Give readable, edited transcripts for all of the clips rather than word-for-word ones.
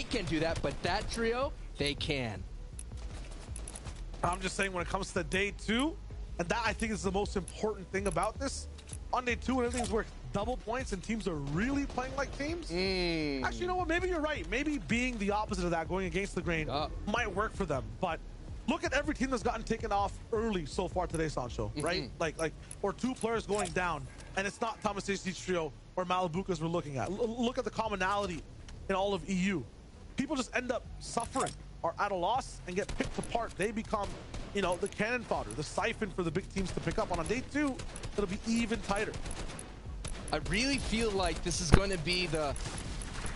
can't do that, but that trio, they can. I'm just saying when it comes to day 2, and that I think is the most important thing about this. On day 2, when everything's worth double points and teams are really playing like teams. Actually, you know what? Maybe you're right. Maybe being the opposite of that, going against the grain, might work for them. But look at every team that's gotten taken off early so far today, Sancho, right? Like, or 2 players going down, and it's not Thomas AC's trio or Malabukas we're looking at. Look at the commonality in all of EU. People just end up suffering or at a loss and get picked apart. They become, you know, the cannon fodder, the siphon for the big teams to pick up. On day 2, it'll be even tighter. I really feel like this is going to be the...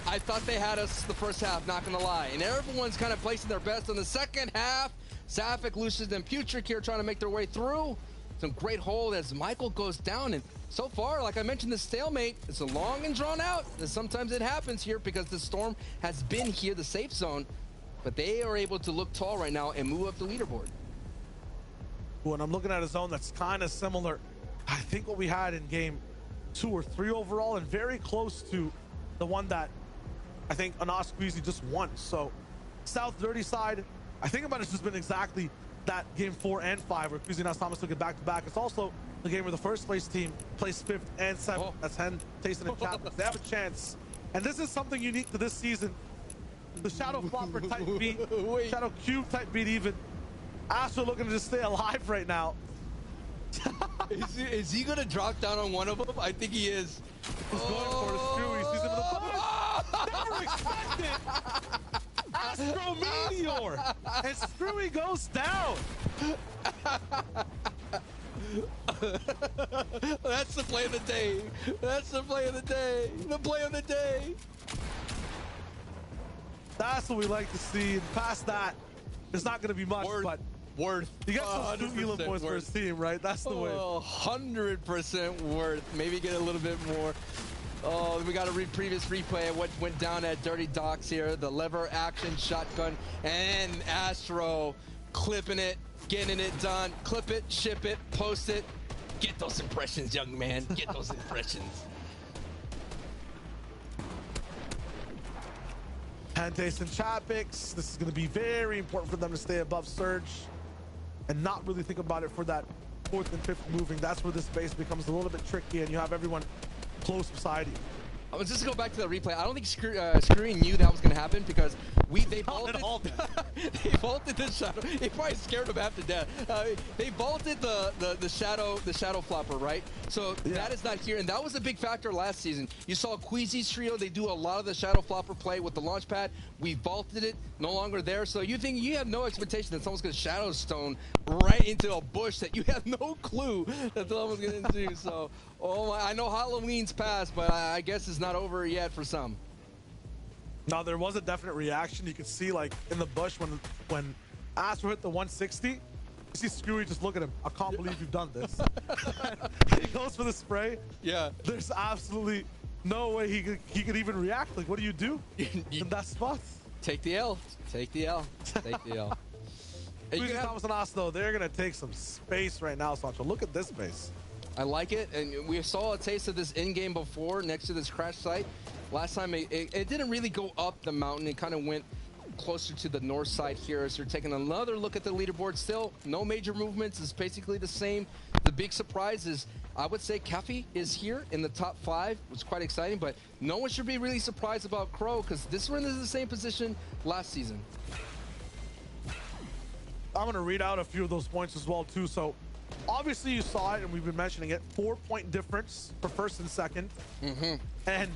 I thought they had us the first half, not going to lie. And everyone's kind of placing their best on the second half. Safik, Lucius, and Putrick here trying to make their way through. Some great hold as Michael goes down. And so far, like I mentioned, the stalemate, it's a long and drawn out. And sometimes it happens here because the Storm has been here, the safe zone. But they are able to look tall right now and move up the leaderboard. When I'm looking at a zone that's kind of similar, I think what we had in game 2 or 3 overall, and very close to the one that I think Anas Squeezy just won. So South Dirty side, I think about it's just been exactly that game 4 and 5 where Queasy and Thomas took it back to back. It's also the game where the first place team placed 5th and 7th. That's Hen, Tayson, and Chapman. They have a chance. And this is something unique to this season. The Shadow Flopper type beat, Shadow Cube type beat even. Astro looking to just stay alive right now. Is he gonna drop down on one of them? I think he is. He's going for it. Screwy. He sees him in the bush. Never expected. Astro Meteor. And Screwy goes down. That's the play of the day. That's the play of the day. The play of the day. That's what we like to see. And past that, there's not going to be much, but worth. You got some 2 Elam points for his team, right? That's the way. 100% worth. Maybe get a little bit more. Oh, we got a previous replay of what went down at Dirty Docks here. The lever action shotgun and Astro clipping it, getting it done. Clip it, ship it, post it. Get those impressions, young man. Get those impressions. Pantace and Chapix. This is going to be very important for them to stay above Surge and not really think about it for that 4th and 5th moving. That's where this base becomes a little bit tricky and you have everyone close beside you. I was just to go back to the replay. I don't think Screwy knew that was going to happen because they vaulted. They vaulted the shadow. It probably scared him half to death. They vaulted the shadow flopper, right? So that is not here, and that was a big factor last season. You saw Queasy's trio. They do a lot of the shadow flopper play with the launch pad. We vaulted it, no longer there. So you have no expectation that someone's going to shadow stone right into a bush that you have no clue that someone's going to do. So, I know Halloween's passed, but I guess it's not over yet for some. No, there was a definite reaction. You could see, like, in the bush when Astro hit the 160, you see Screwy just look at him. I can't believe you've done this. He goes for the spray. Yeah. There's absolutely no way he could even react. Like, what do you do in that spot? Take the L. Take the L. Take the L. Thomas and Us, though, they're going to take some space right now, Sancho. Look at this space. I like it, and we saw a taste of this in-game before next to this crash site. Last time it didn't really go up the mountain. It kind of went closer to the north side here. As you're taking another look at the leaderboard, still no major movements. It's basically the same. The big surprise is, I would say, Kefi is here in the top 5. It was quite exciting, but no one should be really surprised about Crow because this one is in the same position last season. I'm going to read out a few of those points as well, too. So obviously you saw it, and we've been mentioning it. 4-point difference for 1st and 2nd. And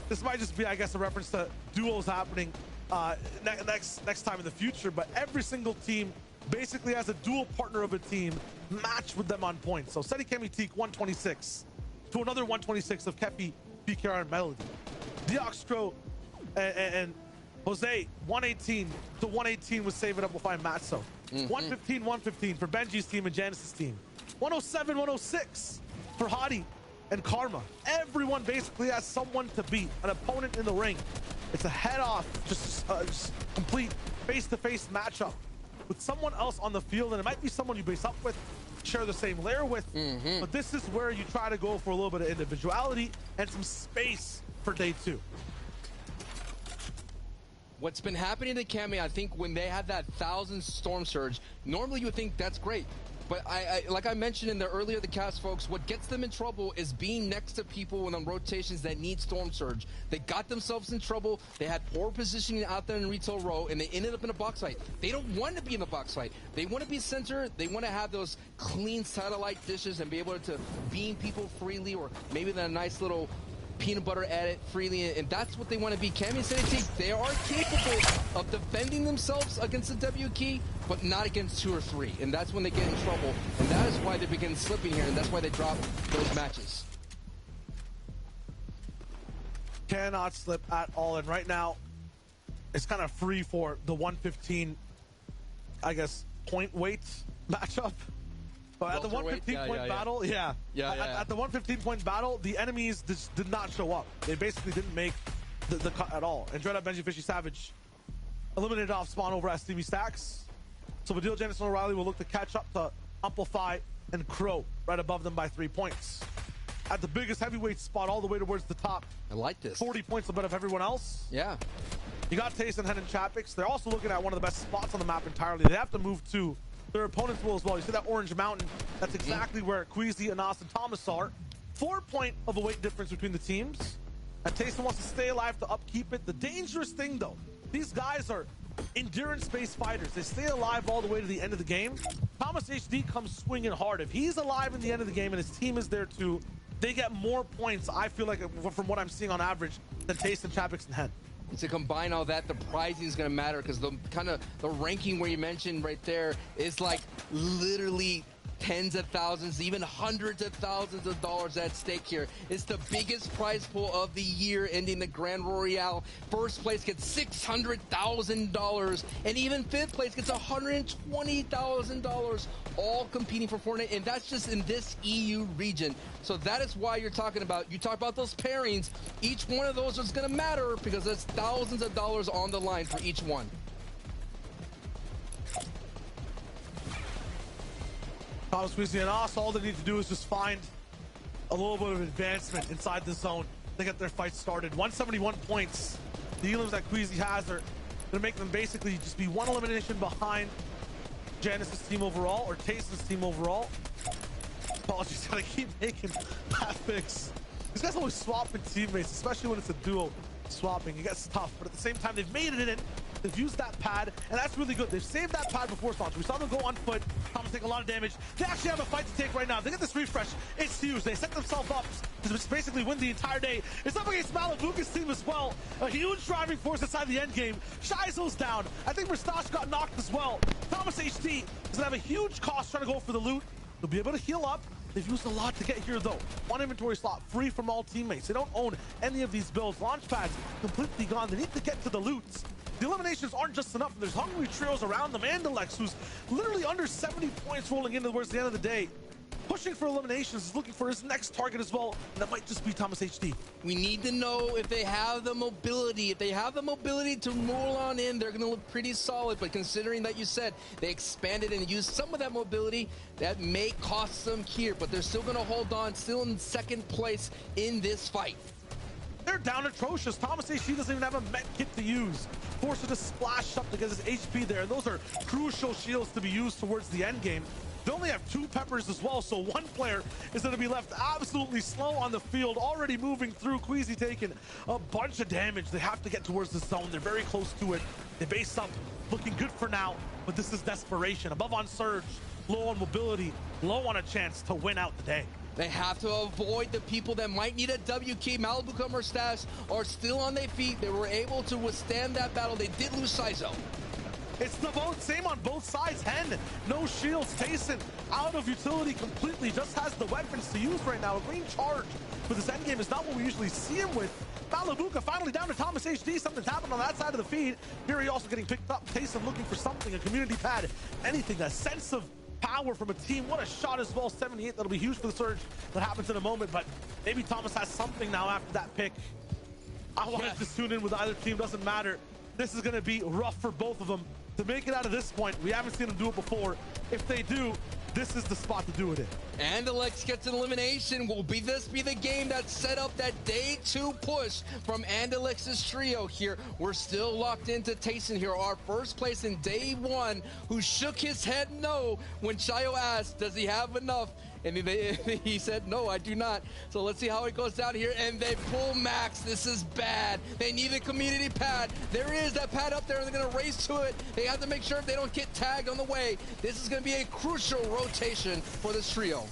this might just be, I guess, a reference to duos happening next time in the future. But every single team basically has a dual partner of a team matched with them on points. So Seti Kemi Teak 126 to another 126 of Kepi, PKR, and Melody. Deoxtro and Jose 118 to 118 with Save It Up. We'll find Matzo. 115 for Benji's team and Janice's team. 107, 106 for Hadi and Karma. Everyone basically has someone to beat, an opponent in the ring. It's a head-off, just complete face-to-face matchup with someone else on the field, and it might be someone you base up with, share the same layer with, but this is where you try to go for a little bit of individuality and some space for day 2. What's been happening to Cammy, I think when they had that 1,000 Storm Surge, normally you would think that's great. But I like I mentioned in the earlier the cast, folks, what gets them in trouble is being next to people on rotations that need Storm Surge. They got themselves in trouble. They had poor positioning out there in retail row, and they ended up in a box fight. They don't want to be in the box fight. They want to be center. They want to have those clean satellite dishes and be able to beam people freely, or maybe that nice little peanut butter at it freely, and that's what they want to be. Cammy and Sanity, they are capable of defending themselves against the W key, but not against 2 or 3, and that's when they get in trouble, and that is why they begin slipping here, and that's why they drop those matches. Cannot slip at all, and right now it's kind of free for the 115, I guess, point weight matchup. But at the 115-point battle, at the 115-point battle, the enemies just did not show up. They basically didn't make the cut at all. And Dread Benji Fishy Savage eliminated off spawn over at Stevie Stacks. So Vadil, Jennison, O'Reilly will look to catch up to Amplify and Crow right above them by 3 points. At the biggest heavyweight spot all the way towards the top. I like this. 40 points above everyone else. Yeah. You got Taste and Head and Chapix. They're also looking at one of the best spots on the map entirely. They have to move to their opponents will as well. You see that orange mountain? That's exactly where Queasy, Anas, and Thomas are. 4 point of a weight difference between the teams. And Tayson wants to stay alive to upkeep it. The dangerous thing, though, these guys are endurance-based fighters. They stay alive all the way to the end of the game. Thomas HD comes swinging hard. If he's alive in the end of the game and his team is there too, they get more points, I feel like, from what I'm seeing on average, than Tayson, Chapix, and Head. To combine all that, the pricing is going to matter, because the the ranking where you mentioned right there is like literally tens of thousands, even hundreds of thousands of dollars at stake here. It's the biggest prize pool of the year, ending the Grand Royale. First place gets $600,000, and even fifth place gets $120,000, all competing for Fortnite, and that's just in this EU region. So that is why you talk about those pairings. Each one of those is going to matter, because there's thousands of dollars on the line for each one. Thomas, Queasy, and Us, all they need to do is just find a little bit of advancement inside the zone. They get their fight started. 171 points. The elims that Queasy has are going to make them basically just be one elimination behind Janice's team overall, or Tayson's team overall. Apologies, gotta keep making path picks. These guys always swapping teammates, especially when it's a duo swapping. It gets tough, but at the same time, they've made it in. They've used that pad, and that's really good. They've saved that pad before launch. We saw them go on foot. Thomas take a lot of damage. They actually have a fight to take right now. They get this refresh. It's huge. They set themselves up to basically win the entire day. It's up against Malibuca's team as well. A huge driving force inside the end game. Shizo's down. I think Mustache got knocked as well. Thomas HD is gonna have a huge cost trying to go for the loot. They'll be able to heal up. They've used a lot to get here, though. One inventory slot, free from all teammates. They don't own any of these builds. Launch pads completely gone. They need to get to the loots. The eliminations aren't just enough. There's hungry trios around them. And Alex, who's literally under 70 points rolling in towards the end of the day. Pushing for eliminations, is looking for his next target as well. And that might just be Thomas HD. We need to know if they have the mobility. If they have the mobility to roll on in, they're going to look pretty solid. But considering that you said they expanded and used some of that mobility, that may cost them here. But they're still going to hold on, still in second place in this fight. They're down atrocious. Thomas HD doesn't even have a med kit to use. Forced to splash up to get his HP there. And those are crucial shields to be used towards the end game. They only have 2 peppers as well, so one player is going to be left absolutely slow on the field, already moving through. Queasy taking a bunch of damage. They have to get towards the zone. They're very close to it. They base up, looking good for now, but this is desperation. Above on Surge, low on mobility, low on a chance to win out the day. They have to avoid the people that might need a W key. Malibuca and Mustache are still on their feet. They were able to withstand that battle. They did lose Shizo. It's the same on both sides. Hen, no shields. Tayson out of utility completely. Just has the weapons to use right now. A green charge for this endgame is not what we usually see him with. Malibuca finally down to Thomas HD. Something's happened on that side of the feed. Here he also getting picked up. Tayson looking for something, a community pad, anything, a sense of power from a team. What a shot as well. 78. That'll be huge for the Surge. That happens in a moment, but maybe Thomas has something now after that pick. I wanted to tune in with either team. Doesn't matter. This is going to be rough for both of them to make it out of this point. We haven't seen them do it before. If they do, this is the spot to do it in. And Alex gets an elimination. Will this be the game that set up that day 2 push from Andalex's trio here? We're still locked into Tayson here, our first place in day 1, who shook his head no when Shayo asked, does he have enough? And he said, no, I do not. So let's see how it goes down here. And they pull Max. This is bad. They need a community pad. There is that pad up there, and they're going to race to it. They have to make sure they don't get tagged on the way. This is going to be a crucial rotation for this trio.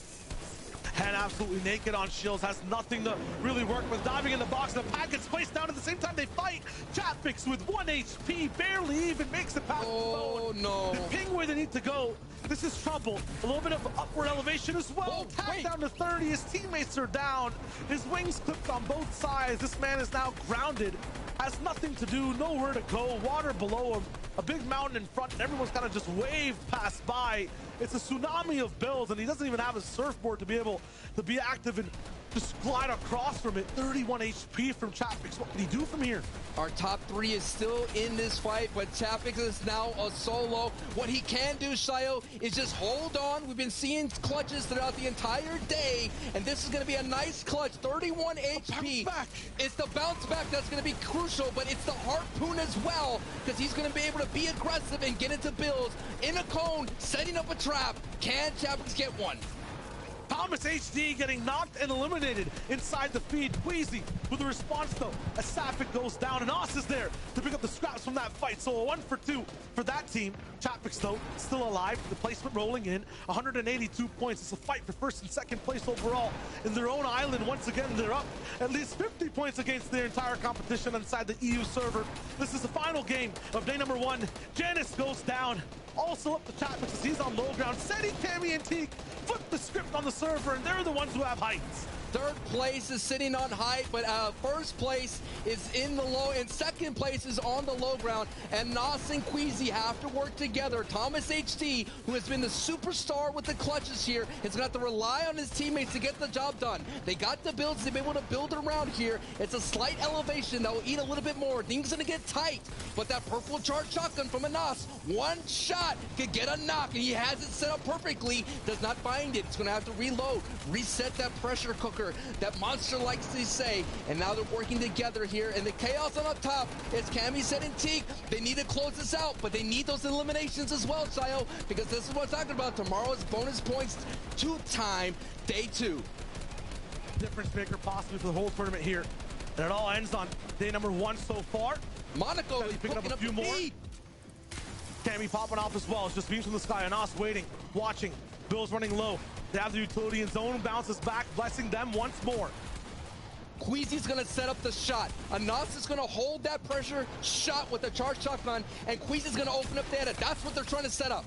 And absolutely naked on shields, has nothing to really work with. Diving in the box, the pad gets placed down at the same time they fight. Chatfix with 1 HP, barely even makes it past the zone. No. The ping where they need to go. This is trouble. A little bit of upward elevation as well. Tap down to 30. His teammates are down. His wings clipped on both sides. This man is now grounded. Has nothing to do, nowhere to go. Water below him. A big mountain in front, and everyone's kind of just waved past by. It's a tsunami of builds, and he doesn't even have a surfboard to be able to be active and just glide across from it. 31 HP from Chatfix. What can he do from here? Our top 3 is still in this fight, but Chatfix is now a solo. What he can do, Shayo, is just hold on. We've been seeing clutches throughout the entire day, and this is going to be a nice clutch. 31 HP. It's the bounce back that's going to be crucial, but it's the harpoon as well, because he's going to be able to be aggressive and get into builds in a cone, setting up a trap. Can Chatfix get one? Thomas HD getting knocked and eliminated inside the feed. Queasy with a response though, as Sapphic goes down, and Os is there to pick up the scraps from that fight. So a 1 for 2 for that team. Chatfix though still alive, the placement rolling in, 182 points. It's a fight for first and second place overall in their own island. Once again, they're up at least 50 points against their entire competition inside the EU server. This is the final game of day number 1. Janice goes down. Also up to Chatfix as he's on low ground. Seti, Cammy, and Teak flip the script on the server, and they're the ones who have heights. 3rd place is sitting on height, but 1st place is in the low, and 2nd place is on the low ground. And Nas and Queasy have to work together. Thomas HD, who has been the superstar with the clutches here, is going to have to rely on his teammates to get the job done. They got the builds to be able to build around here. It's a slight elevation that will eat a little bit more. Things going to get tight, but that purple charge shotgun from Anas, 1 shot could get a knock, and he has it set up perfectly. Does not find it. It's going to have to reload, reset that pressure cooker that Monster likes to say, and now they're working together here, and the chaos on the top is Cammy, Set, and Teak. They need to close this out, but they need those eliminations as well, Shayo, because this is what I'm talking about. Tomorrow's bonus points 2-time, day 2. Difference maker possibly for the whole tournament here, and it all ends on day number 1 so far. Monaco is picking up a few more. Cammy popping off as well. It's just beams from the sky. Anas waiting, watching. Bill's running low. They have the utility in zone, bounces back, blessing them once more. Queasy's gonna set up the shot. Anas is gonna hold that pressure shot with the charge shotgun, and Queasy's gonna open up data. That's what they're trying to set up.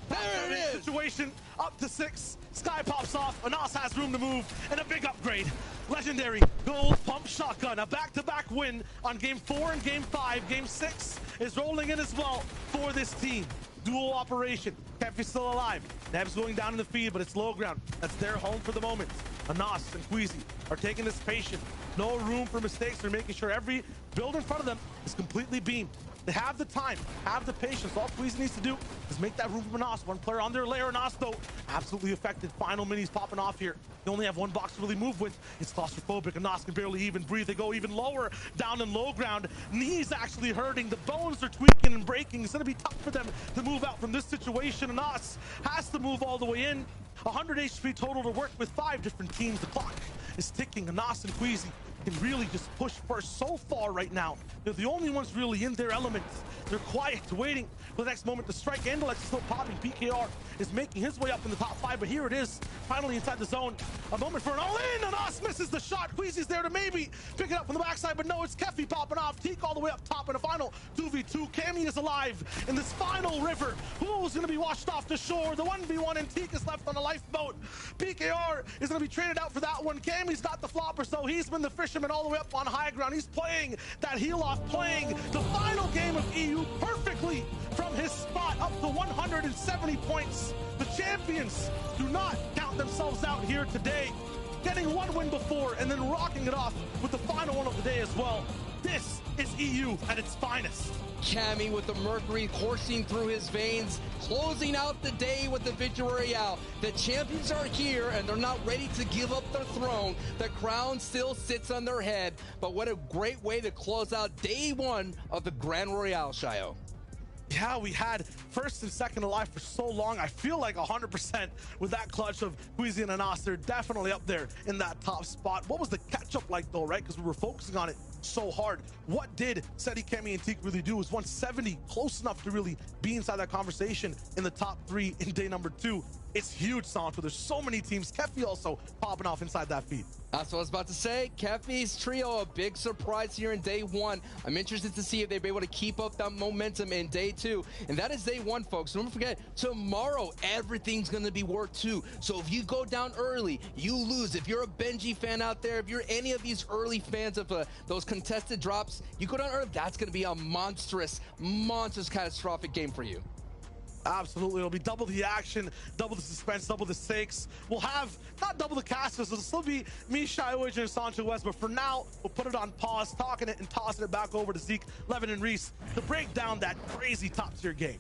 There it is! Situation up to 6. Sky pops off. Anas has room to move, and a big upgrade. Legendary gold pump shotgun. A back-to-back win on game 4 and game 5. Game 6 is rolling in as well for this team. Dual operation. Kempy's still alive. Neb's going down in the feed, but it's low ground. That's their home for the moment. Anas and Queasy are taking this patient. No room for mistakes. They're making sure every build in front of them is completely beamed. They have the time, have the patience. All Queasy needs to do is make that room for Anas. 1 player on their layer. Anas, though, absolutely affected. Final minis popping off here. They only have 1 box to really move with. It's claustrophobic. Anas can barely even breathe. They go even lower down in low ground. Knees actually hurting. The bones are tweaking and breaking. It's going to be tough for them to move out from this situation. Anas has to move all the way in. 100 HP total to work with 5 different teams. The clock is ticking. Anas and Queasy can really just push first so far right now. They're the only ones really in their element. They're quiet, waiting for the next moment to strike. Andalex is still popping. PKR is making his way up in the top 5, but here it is, finally inside the zone. A moment for an all-in. Anas misses the shot. Queasy's there to maybe pick it up from the backside, but no, it's Keffy popping off. Teak all the way up top in a final 2v2. Cammy is alive in this final river. Who's going to be washed off the shore? The 1v1, and Teak is left on a lifeboat. PKR is going to be traded out for that one. Cammy's got the flopper, so he's been the fisherman all the way up on high ground. He's playing that heel off, playing the final game of EU perfectly from his spot up to 170 points. The champions do not count themselves out here today. Getting 1 win before and then rocking it off with the final one of the day as well. This is EU at its finest. Cammy with the mercury coursing through his veins, closing out the day with the victory royale. The champions are here, and they're not ready to give up their throne. The crown still sits on their head, but what a great way to close out day one of the Grand Royale, Shayo. Yeah, we had first and second alive for so long. I feel like 100% with that clutch of Queasy and Anas. They're definitely up there in that top spot. What was the catch-up like, though, right? Because we were focusing on it so hard. What did Seti, Cammy, and Teak really do? Was 170 close enough to really be inside that conversation in the top 3 in day number 2? It's huge, Sancho. There's so many teams. Kefi also popping off inside that feed. That's what I was about to say. Kefi's trio, a big surprise here in day 1. I'm interested to see if they'll be able to keep up that momentum in day 2. And that is day 1, folks. Don't forget, tomorrow, everything's going to be worth 2. So if you go down early, you lose. If you're a Benji fan out there, if you're any of these early fans of those contested drops, you go down early, that's going to be a monstrous, catastrophic game for you. Absolutely. It'll be double the action, double the suspense, double the stakes. We'll have not double the casters. It'll still be me, Shaiwage, and Sancho West. But for now, we'll put it on pause, talking it and tossing it back over to Zeke, Levin, and Reese to break down that crazy top-tier game.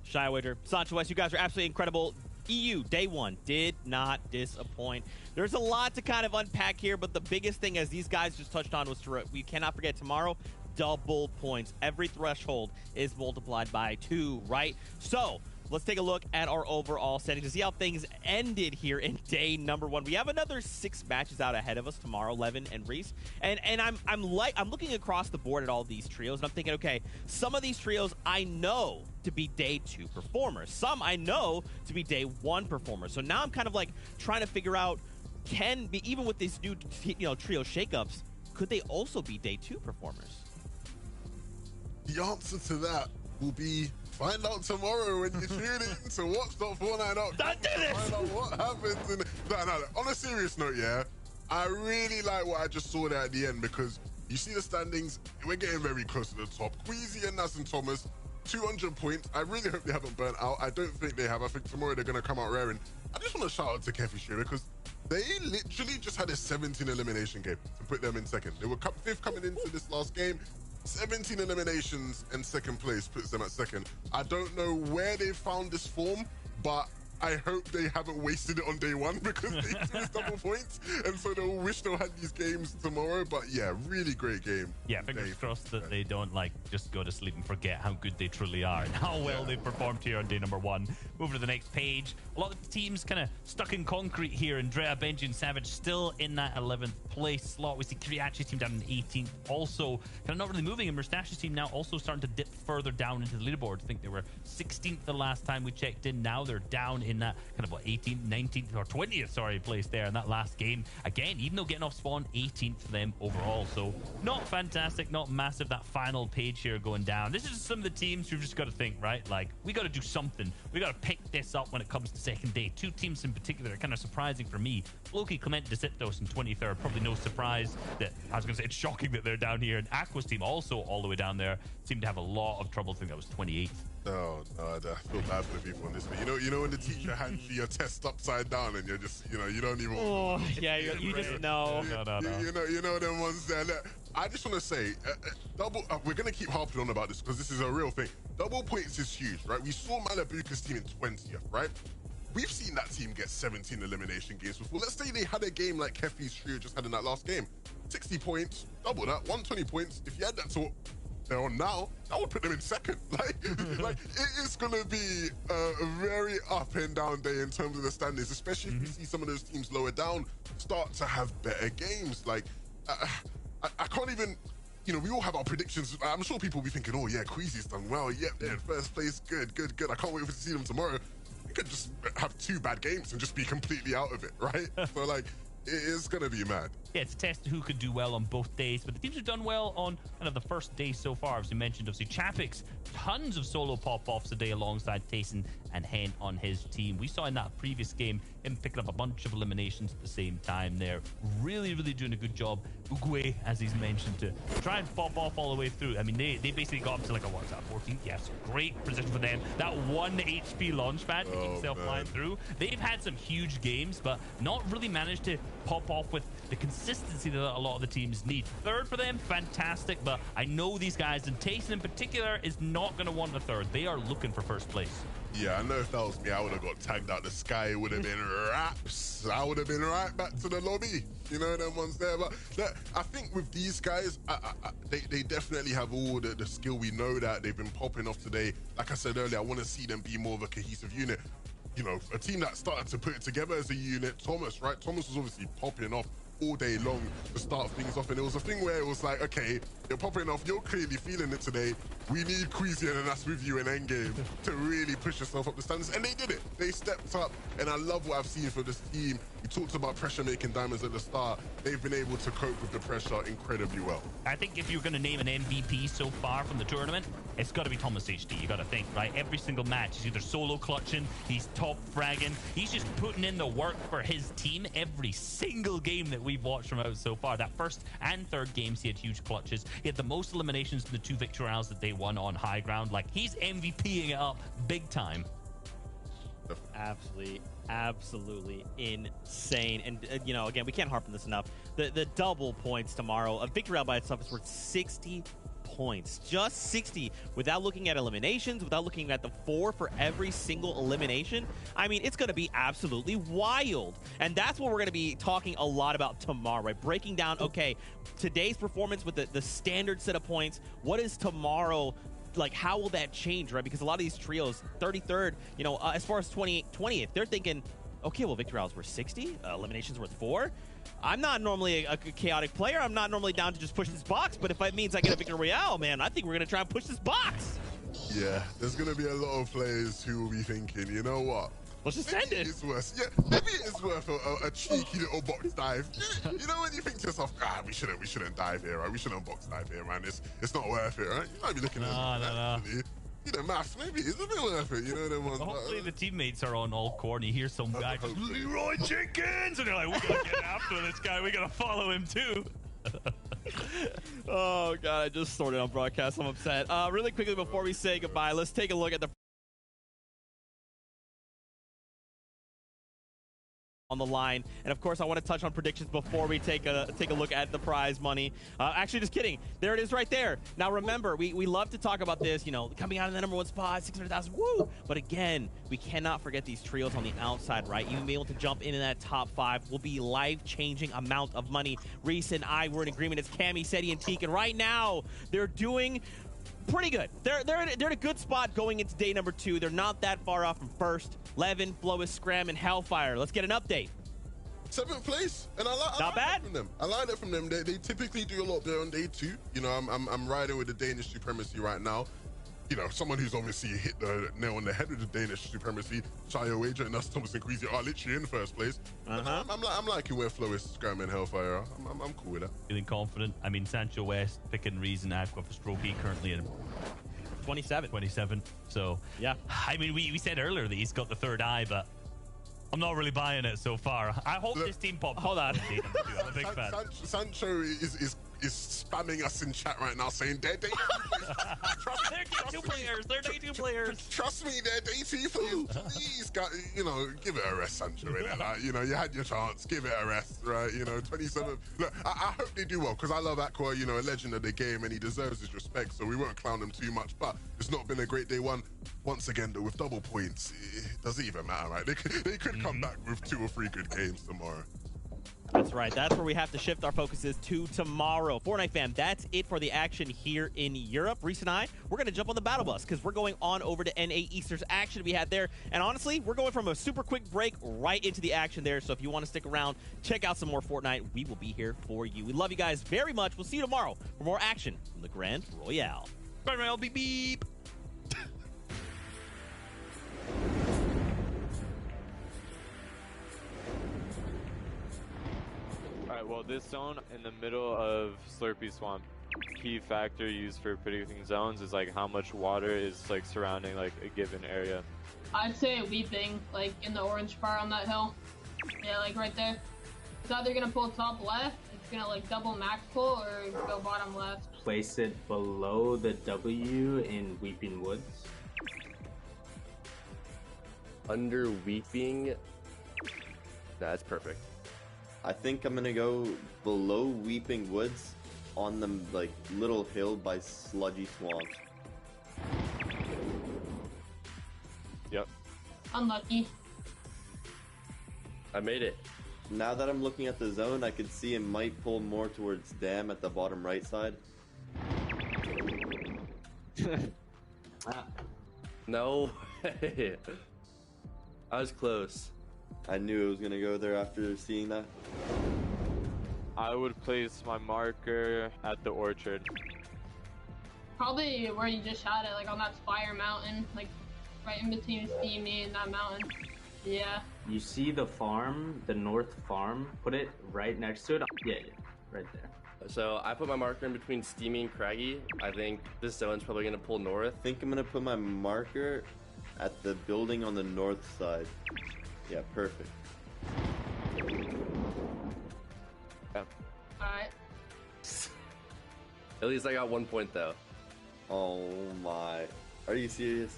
Shaiwager, Sancho West, you guys are absolutely incredible. EU, day 1, did not disappoint. There's a lot to kind of unpack here, but the biggest thing, as these guys just touched on, was we cannot forget tomorrow, double points. Every threshold is multiplied by 2, right? So let's take a look at our overall settings to see how things ended here in day number 1. We have another 6 matches out ahead of us tomorrow, Levin and Reese. And I'm looking across the board at all these trios, and I'm thinking, okay, some of these trios I know to be day 2 performers. Some I know to be day 1 performers. So now I'm kind of like trying to figure out, even with these new trio shakeups, could they also be day 2 performers? The answer to that will be find out tomorrow when you tune in to watch.49up. Don't do this! Find out what happens. No, on a serious note, yeah, I really like what I just saw there at the end, because you see the standings, we're getting very close to the top. Queasy and Nas and Thomas, 200 points. I really hope they haven't burnt out. I don't think they have. I think tomorrow they're going to come out raring. I just want to shout out to Kefi Shea, because they literally just had a 17 elimination game to put them in second. They were 5th coming into this last game. 17 eliminations and second place puts them at second. I don't know where they found this form, but I hope they haven't wasted it on day 1, because they threw double points, and so they'll wish they'll had these games tomorrow. But yeah, really great game. Yeah, fingers crossed that they don't just go to sleep and forget how good they truly are and how well they've performed here on day number 1. Move to the next page. A lot of the teams kind of stuck in concrete here. Andrea, Benji, and Savage still in that 11th place slot. We see Kriachi's team down in 18th. Also, kind of not really moving, and Mustachio's team now also starting to dip further down into the leaderboard. I think they were 16th the last time we checked in. Now they're down in that kind of 18th, 19th, or 20th, place there in that last game. Again, even though getting off spawn, 18th for them overall. So not fantastic, not massive. That final page here going down. This is just some of the teams we've just got to think, right? Like, we got to do something. We got to pick this up when it comes to second day. 2 teams in particular are kind of surprising for me. Floki, Clement, Deciptos in 23rd. Probably no surprise that, I was going to say, it's shocking that they're down here. And Aqua's team also all the way down there seemed to have a lot of trouble. I think that was 28th. No, I feel bad for the people on this one. You know when the teacher hands you your test upside down and you're just, you don't even. Oh, yeah, you just know. No. You know them ones there. Look, I just want to say, double. We're gonna keep harping on about this because this is a real thing. Double points is huge, right? We saw Malabuka's team in 20th, right? We've seen that team get 17 elimination games before. Let's say they had a game like Kefi's trio just had in that last game. 60 points, double that, 120 points. If you had that to they're on now, that would put them in second. Like it is going to be a very up and down day in terms of the standings, especially if you see some of those teams lower down start to have better games. Like, I can't even, we all have our predictions. I'm sure people will be thinking, oh yeah, Queasy's done well. Yep, they're in first place. Good. I can't wait to see them tomorrow. You could just have 2 bad games and just be completely out of it, right? So like, it is going to be mad. Yeah, it's a test who could do well on both days, but the teams have done well on kind of the first day so far, as we mentioned. Obviously, Chapix, tons of solo pop-offs today alongside Tayson and Hen on his team. We saw in that previous game him picking up a bunch of eliminations at the same time there. Really, really doing a good job. Uguay, as he's mentioned, to try and pop off all the way through. I mean, they basically got up to like a, what's that, 14? Yes, great position for them. That 1 HP launch pad to keep himself flying through. They've had some huge games, but not really managed to pop off with the consistency that a lot of the teams need. Third for them, fantastic, but I know these guys, and Tayson in particular, is not going to want a third. They are looking for first place. Yeah, I know if that was me, I would have got tagged out the sky. It would have been raps. I would have been right back to the lobby. You know, them ones there. But look, I think with these guys, they definitely have all the skill. We know that they've been popping off today. Like I said earlier, I want to see them be more of a cohesive unit. You know, a team that started to put it together as a unit. Thomas, right? Thomas was obviously popping off all day long to start things off, and it was a thing where it was like, okay, you're popping off, you're clearly feeling it today. We need Queasy and us with you in endgame to really push yourself up the standards, and they did it. They stepped up, and I love what I've seen for this team. We talked about pressure making diamonds at the start. They've been able to cope with the pressure incredibly well. I think if you're going to name an MVP so far from the tournament, it's got to be Thomas HD. You got to think, right? Every single match, he's either solo clutching, he's top fragging, he's just putting in the work for his team every single game that we've watched from out so far. That first and third games, he had huge clutches. He had the most eliminations in the 2 victory rounds that they won on high ground. Like, he's MVPing it up big time. Absolutely insane. And you know, again, we can't harp on this enough. The double points tomorrow, a victory round by itself is worth 60 points, just 60, without looking at eliminations, without looking at the 4 for every single elimination. I mean, it's going to be absolutely wild, and that's what we're going to be talking a lot about tomorrow, right? Breaking down, okay, today's performance with the standard set of points. What is tomorrow? Like, how will that change, right? Because a lot of these trios, 33rd, you know, as far as 20th, they're thinking, okay, well, victory rounds were 60, eliminations worth 4. I'm not normally a chaotic player. I'm not normally down to just push this box, but if it means I get a victory royale, man, I think we're going to try and push this box. Yeah, there's going to be a lot of players who will be thinking, you know what? Let's just maybe end it. It's worth, yeah, maybe it is worth a cheeky little box dive. You know, when you think to yourself, we shouldn't dive here, right? We shouldn't box dive here, man. It's not worth it, right? You might be looking at it. You know, maths, maybe it's a bit worth it. You know, them ones. Hopefully the teammates are on all court and you hear some guy just, Leroy Jenkins! And they're like, we gotta get after this guy. We gotta follow him too. Oh, God, I just started on broadcast. I'm upset. Really quickly before we say goodbye, let's take a look at the on the line, and of course I want to touch on predictions before we take a look at the prize money. Actually, just kidding, there it is right there. Now remember, we love to talk about this, you know, coming out of the #1 spot, 600,000, woo, but again, we cannot forget these trios on the outside, right? Even being able to jump into that top 5 will be life-changing amount of money. Reese and I were in agreement. It's Cammy, Seti, and Teak, and right now they're doing pretty good. They're in a good spot going into day number 2. They're not that far off from first. Levin, Flois, Scram, and Hellfire. Let's get an update. 7th place, and I like that from them. I like that from them. They typically do a lot there on day 2. You know, I'm riding with the Danish supremacy right now. You know, someone who's obviously hit the nail on the head with the Danish supremacy. Shio Wager and us, Thomas and Queasy are literally in first place. I'm liking where Flois, Scram, and Hellfire are. I'm cool with that. Feeling confident. I mean, Sancho West picking reason. I've got for Strokey currently in 27. So yeah, I mean, we said earlier that he's got the third eye, but I'm not really buying it so far. I hope this team pops. Hold on. I'm a big fan. Sancho is spamming us in chat right now saying they're day 2 players. They're day 2 players. Trust me, they're day 2 players. Please, you know, give it a rest, Sancho. Like, you know, you had your chance. Give it a rest, right? You know, 27. Look, I hope they do well because I love Aqua, you know, a legend of the game, and he deserves his respect. So we won't clown him too much. But it's not been a great day 1. Once again, though, with double points, it doesn't even matter, right? They could come back with 2 or 3 good games tomorrow. That's right. That's where we have to shift our focuses to tomorrow. Fortnite fam, that's it for the action here in Europe. Reese and I, we're going to jump on the battle bus because we're going on over to NA Easters action we had there. And honestly, we're going from a super quick break right into the action there. So if you want to stick around, check out some more Fortnite. We will be here for you. We love you guys very much. We'll see you tomorrow for more action from the Grand Royale. Grand Royale, beep, beep. Alright, well, this zone in the middle of Slurpee Swamp. key factor used for predicting zones is like how much water is like surrounding like a given area. I'd say weeping, like in the orange part on that hill. Yeah, like right there. It's either gonna pull top left, it's gonna like double max pull, or go bottom left. Place it below the W in Weeping Woods. Under Weeping. That's perfect. I think I'm gonna go below Weeping Woods on the like little hill by Sludgy Swamps. Yep. Unlucky. I made it. Now that I'm looking at the zone, I could see it might pull more towards Dam at the bottom right side. No way. I was close. I knew it was gonna go there after seeing that. I would place my marker at the orchard. Probably where you just had it, like on that Spire Mountain, like right in between Steamy and that mountain. Yeah. You see the farm, the north farm, put it right next to it. Yeah, right there. So I put my marker in between Steamy and Craggy. I think this zone's probably gonna pull north. I think I'm gonna put my marker at the building on the north side. Yeah, perfect. Yeah. Alright. At least I got 1 point though. Oh my. Are you serious?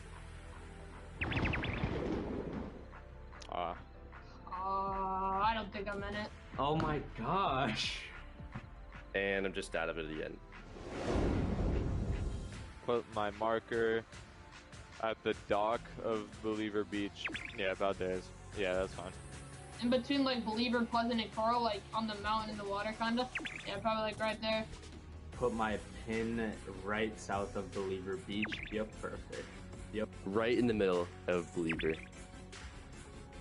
I don't think I'm in it. Oh my gosh. And I'm just out of it again. Put my marker at the dock of Believer Beach. Yeah, about there. Yeah, that's fine. In between like Believer, Pleasant, and Coral, like on the mountain in the water kinda. Yeah, probably like right there. Put my pin right south of Believer Beach. Yep, perfect. Yep. Right in the middle of Believer.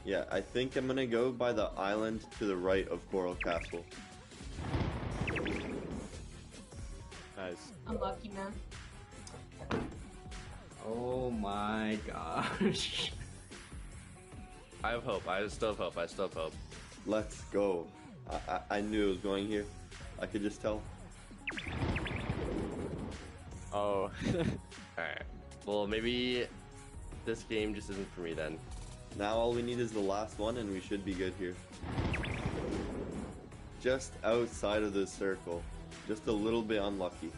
Yeah, I think I'm gonna go by the island to the right of Coral Castle. Nice. Unlucky, man. Oh my gosh. I have hope. I still have hope. I still have hope. Let's go. I knew it was going here. I could just tell. Oh. Alright. Well, maybe this game just isn't for me then. Now all we need is the last one and we should be good here. Just outside of the circle. Just a little bit unlucky.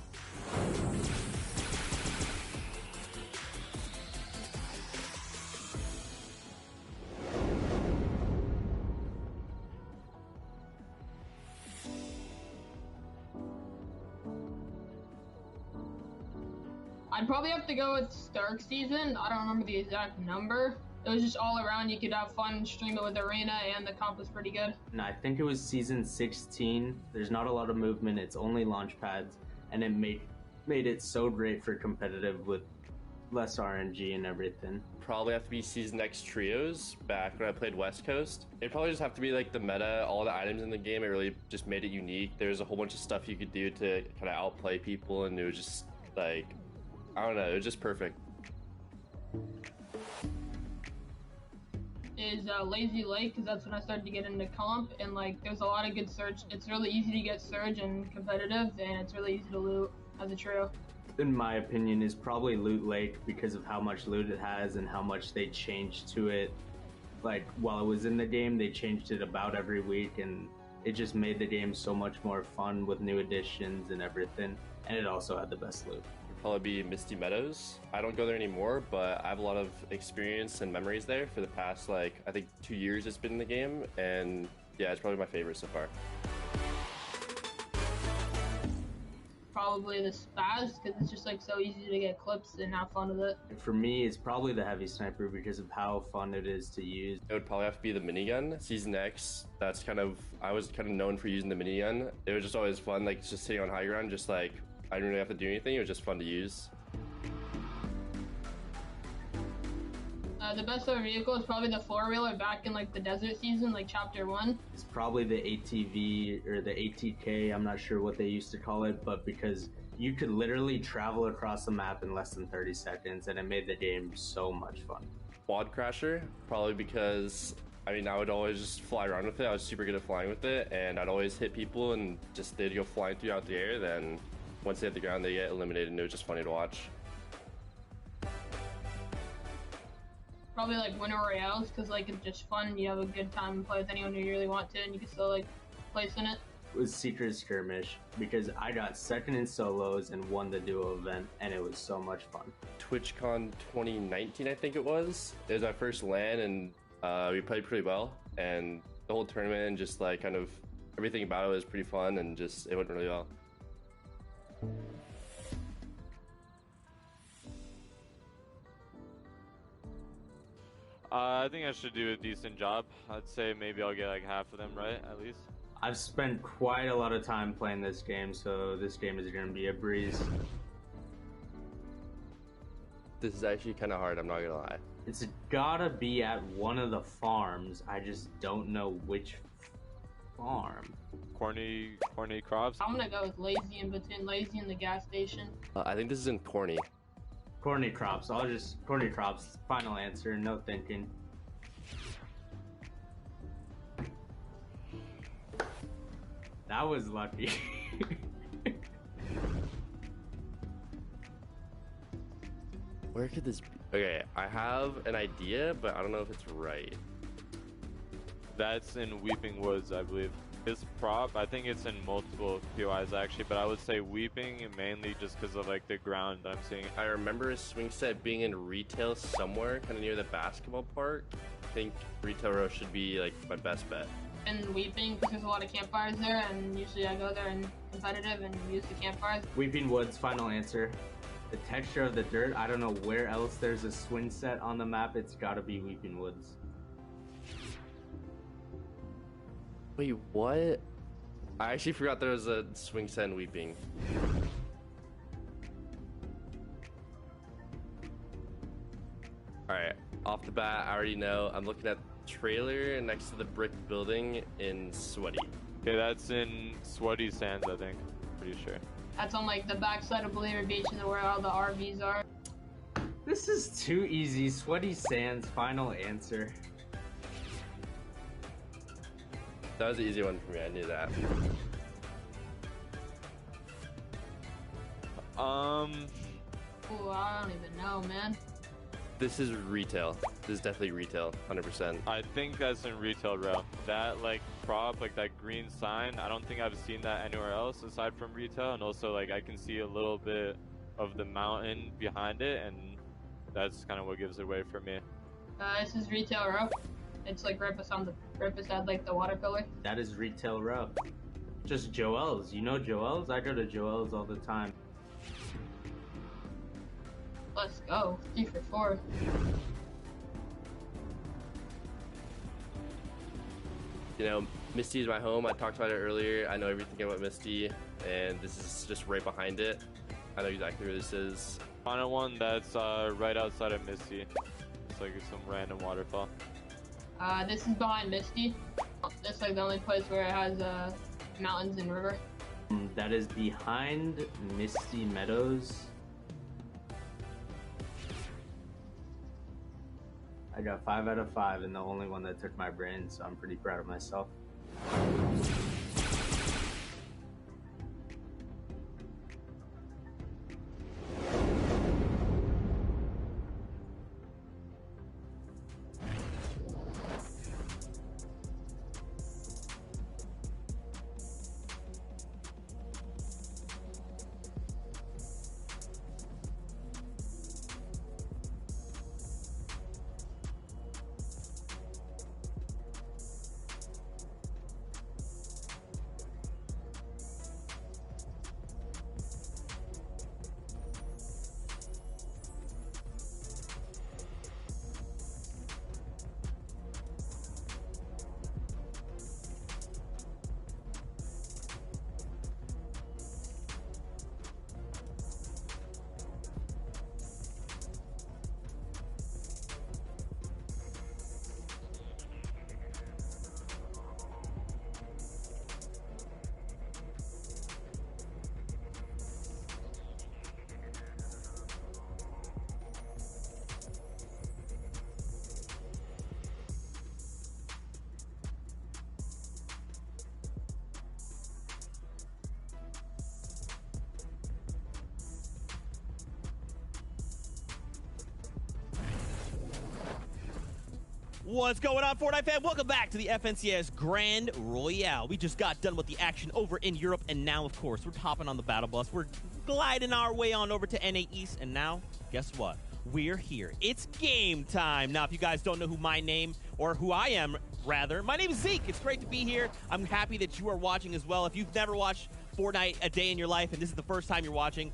I'd probably have to go with Stark Season. I don't remember the exact number. It was just all around. You could have fun, stream it with Arena, and the comp was pretty good. And I think it was season 16. There's not a lot of movement. It's only launch pads, and it made it so great for competitive with less RNG and everything. Probably have to be Season X Trios back when I played West Coast. It'd probably just have to be like the meta, all the items in the game. It really just made it unique. There's a whole bunch of stuff you could do to kind of outplay people, and it was just like, I don't know, it was just perfect. Is Lazy Lake, because that's when I started to get into comp, and like there's a lot of good Surge. It's really easy to get Surge and competitive, and it's really easy to loot as a trio. In my opinion, is probably Loot Lake because of how much loot it has and how much they changed to it. Like while it was in the game, they changed it about every week, and it just made the game so much more fun with new additions and everything. And it also had the best loot. Probably be Misty Meadows. I don't go there anymore, but I have a lot of experience and memories there for the past, like, I think 2 years it's been in the game, and yeah, it's probably my favorite so far. Probably the Spaz, because it's just like so easy to get clips and have fun with it. For me, it's probably the Heavy Sniper because of how fun it is to use. It would probably have to be the minigun. Season X, that's kind of, I was kind of known for using the minigun. It was just always fun, like just sitting on high ground, just like, I didn't really have to do anything. It was just fun to use. The best ever vehicle is probably the four-wheeler back in like the desert season, like chapter 1. It's probably the ATV or the ATK, I'm not sure what they used to call it, but because you could literally travel across the map in less than 30 seconds and it made the game so much fun. Quad Crasher, probably because, I mean, I would always just fly around with it. I was super good at flying with it, and I'd always hit people and just they'd go flying throughout the air, then once they hit the ground, they get eliminated, and it was just funny to watch. Probably like winner royales, because like it's just fun. You have a good time and play with anyone you really want to, and you can still like place in it. It was Secret Skirmish because I got second in solos and won the duo event, and it was so much fun. TwitchCon 2019, I think it was. It was our first LAN, and we played pretty well. And the whole tournament and just like kind of everything about it was pretty fun, and just it went really well. I think I should do a decent job. I'd say maybe I'll get like half of them right, at least. I've spent quite a lot of time playing this game, so this game is going to be a breeze. This is actually kind of hard, I'm not gonna lie. It's gotta be at one of the farms. I just don't know which farm. Corny crops. I'm gonna go with Lazy in between Lazy and the gas station. I think this is in Corny. Corny crops. Corny crops. Final answer. No thinking. That was lucky. Where could this be? Okay, I have an idea, but I don't know if it's right. That's in Weeping Woods, I believe. This prop, I think it's in multiple POIs actually, but I would say Weeping mainly just because of like the ground I'm seeing. I remember a swing set being in retail somewhere, kind of near the basketball park. I think retail row should be like my best bet. And Weeping, because there's a lot of campfires there, and usually I go there and competitive and use the campfires. Weeping Woods. Final answer. The texture of the dirt. I don't know where else there's a swing set on the map. It's gotta be Weeping Woods. Wait, what? I actually forgot there was a swing set in Weeping. Alright, off the bat, I already know. I'm looking at the trailer next to the brick building in Sweaty. Okay, that's in Sweaty Sands, I think. Pretty sure. That's on like the backside of Believer Beach and where all the RVs are. This is too easy. Sweaty Sands. Final answer. That was an easy one for me, I knew that. Ooh, I don't even know, man. This is retail. This is definitely retail, 100%. I think that's in retail row. That like prop, like that green sign, I don't think I've seen that anywhere else aside from retail. And also like I can see a little bit of the mountain behind it, and that's kind of what gives it away for me. This is retail row. It's like right beside like the water pillar. That is retail row. Just Joel's. You know Joel's? I go to Joel's all the time. Let's go. 3 for 4. You know, Misty is my home. I talked about it earlier. I know everything about Misty, and this is just right behind it. I know exactly where this is. Final one, that's right outside of Misty. It's like some random waterfall. This is behind Misty. That's like the only place where it has mountains and river. That is behind Misty Meadows. I got 5 out of 5 and the only one that took my brain, so I'm pretty proud of myself. What's going on, Fortnite fan? Welcome back to the FNCS Grand Royale. We just got done with the action over in Europe, and now, of course, we're hopping on the battle bus. We're gliding our way on over to NA East, and now, guess what? We're here. It's game time. Now, if you guys don't know who my name, or who I am, rather, my name is Zeke. It's great to be here. I'm happy that you are watching as well. If you've never watched Fortnite a day in your life, and this is the first time you're watching,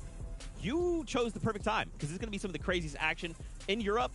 you chose the perfect time, because it's going to be some of the craziest action in Europe.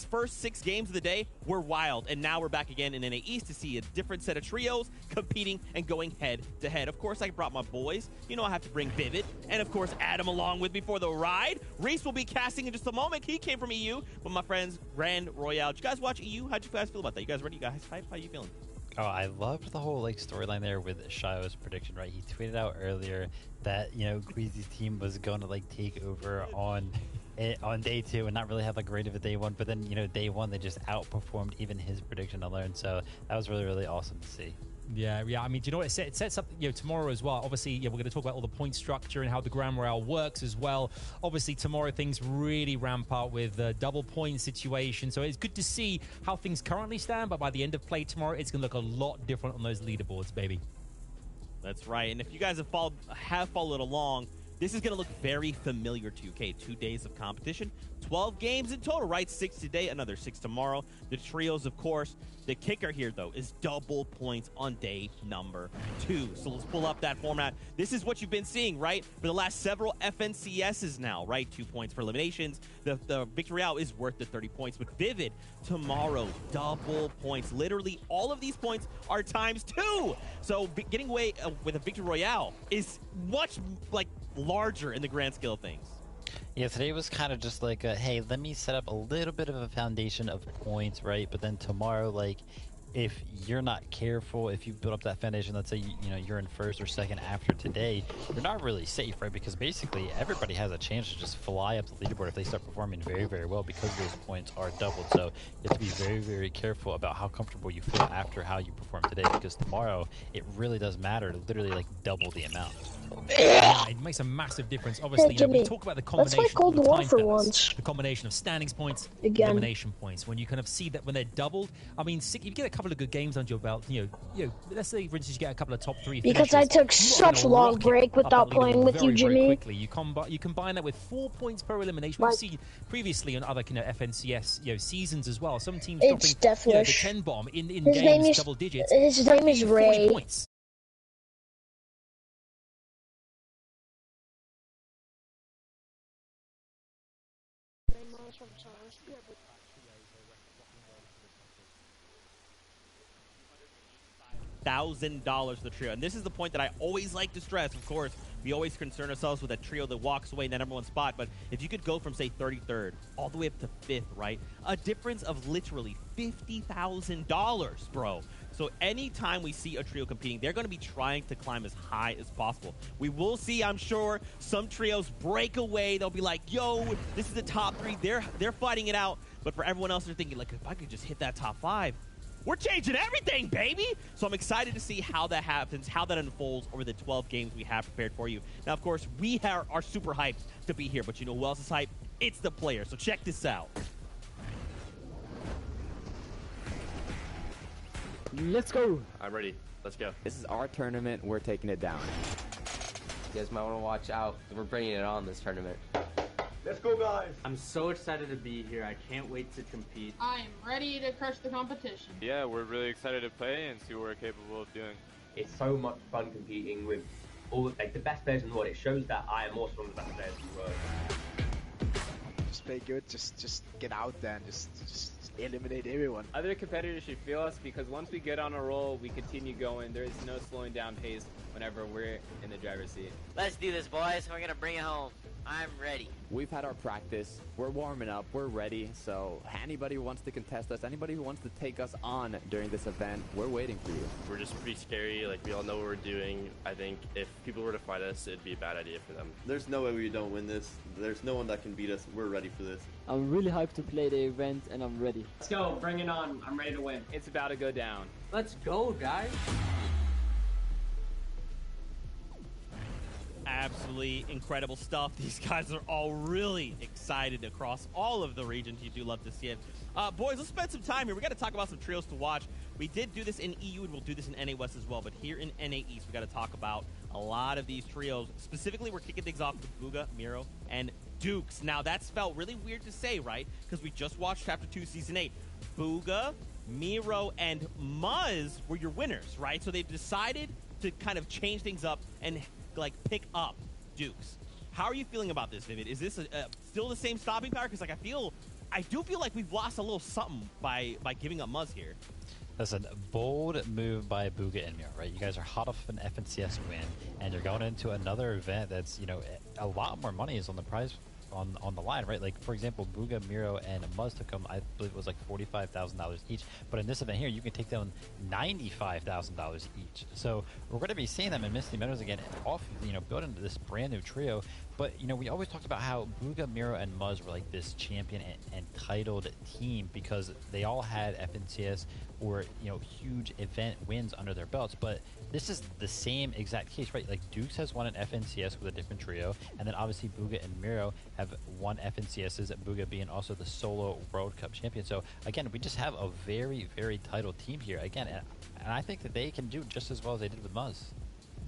First 6 games of the day were wild, and now we're back again in NA East to see a different set of trios competing and going head to head. Of course, I brought my boys. You know I have to bring Vivid, and of course Adam along with me for the ride. Reese will be casting in just a moment. He came from EU, but my friends, Grand Royale. Did you guys watch EU? How'd you guys feel about that? You guys ready? You guys hype? How you feeling? Oh, I loved the whole storyline there with Shio's prediction, right? He tweeted out earlier that Queasy's team was going to take over on day 2 and not really have great of a day 1, but then day 1 they just outperformed even his prediction alone. So that was really, really awesome to see. Yeah. I mean, do you know what it sets up? Tomorrow as well. Obviously, we're going to talk about all the point structure and how the Grand Royale works as well. Obviously, tomorrow things really ramp up with the double point situation. So it's good to see how things currently stand. But by the end of play tomorrow, it's going to look a lot different on those leaderboards, baby. That's right. And if you guys have followed along, this is going to look very familiar to you. Okay, 2 days of competition, 12 games in total, right? 6 today, another 6 tomorrow. The trios, of course. The kicker here, though, is double points on day number 2. So let's pull up that format. This is what you've been seeing, right? For the last several FNCSs now, right? 2 points for eliminations. The Victory Royale is worth the 30 points. But Vivid, tomorrow, double points. Literally, all of these points are times 2. So getting away with a Victory Royale is much, larger in the grand scale of things. Yeah, today was kind of just hey, let me set up a little bit of a foundation of points, right? But then tomorrow, if you're not careful, if you build up that foundation, let's say you're in first or second after today, you're not really safe, right? Because basically everybody has a chance to just fly up the leaderboard if they start performing very, very well, because those points are doubled. So you have to be very, very careful about how comfortable you feel after how you perform today, because tomorrow it really does matter to literally double the amount. Yeah, it makes a massive difference. Obviously, we talk about the combination of the time tellers, the combination of standings points, elimination points. When you kind of see that when they're doubled, I mean, if you get a couple of good games under your belt, let's say, for instance, you get a couple of top 3 finishes. Because I took such a long break without playing with you, Jimmy. Very quickly. You combine that with 4 points per elimination. We've seen previously on other FNCS seasons as well. Some teams dropping the 10 bomb in games, double digits. His name is Ray. 40 points. $1,000 for the trio. And this is the point that I always like to stress. Of course, we always concern ourselves with a trio that walks away in that number 1 spot. But if you could go from, say, 33rd all the way up to 5th, right? A difference of literally $50,000, bro. So anytime we see a trio competing, they're going to be trying to climb as high as possible. We will see, I'm sure, some trios break away. They'll be like, yo, this is the top 3. They're fighting it out. But for everyone else, they're thinking, if I could just hit that top 5, we're changing everything, baby! So I'm excited to see how that happens, how that unfolds over the 12 games we have prepared for you. Now, of course, we are super hyped to be here, but you know who else is hyped? It's the players. So check this out. Let's go. I'm ready. Let's go. This is our tournament. We're taking it down. You guys might want to watch out. We're bringing it on this tournament. Let's go, guys. I'm so excited to be here. I can't wait to compete. I am ready to crush the competition. Yeah, we're really excited to play and see what we're capable of doing. It's so much fun competing with all the best players in the world. It shows that I am also one of the best players in the world. Just play good. Just get out there and just eliminate everyone. Other competitors should feel us, because once we get on a roll, we continue going. There is no slowing down pace whenever we're in the driver's seat. Let's do this, boys. We're gonna bring it home. I'm ready. We've had our practice. We're warming up. We're ready. So anybody who wants to contest us, anybody who wants to take us on during this event, we're waiting for you. We're just pretty scary. We all know what we're doing. I think if people were to fight us, it'd be a bad idea for them. There's no way we don't win this. There's no one that can beat us. We're ready for this. I'm really hyped to play the event, and I'm ready. Let's go. Bring it on. I'm ready to win. It's about to go down. Let's go, guys. Absolutely incredible stuff. These guys are all really excited across all of the regions. You do love to see it. Boys, let's spend some time here. We got to talk about some trios to watch. We did do this in EU, and we'll do this in NA West as well. But here in NA East, we got to talk about a lot of these trios. Specifically, we're kicking things off with Bugha, Miro, and Dukes. Now, that's felt really weird to say, right? Because we just watched Chapter 2, Season 8. Bugha, Miro, and Muzz were your winners, right? So they've decided to kind of change things up and like pick up Dukes. How are you feeling about this, Vivid? Is this still the same stopping power? Because like I do feel like we've lost a little something by giving up Muzz here. Listen, bold move by Bugha and Miro, right? You guys are hot off an FNCS win, and you're going into another event that's, you know, a lot more money is on the prize on the line, right? Like, for example, Bugha, Miro, and Muzz took them, I believe it was like $45,000 each. But in this event here, you can take down $95,000 each. So we're going to be seeing them in Misty Meadows again, off, you know, building this brand new trio. But, you know, we always talked about how Bugha, Miro, and Muzz were like this champion and titled team because they all had FNCS or, you know, huge event wins under their belts. But this is the same exact case, right? Like, Dukes has won an FNCS with a different trio, and then obviously Bugha and Miro have won FNCSs, Bugha being also the solo World Cup champion. So, again, we just have a very, very titled team here. Again, and I think that they can do just as well as they did with Muzz.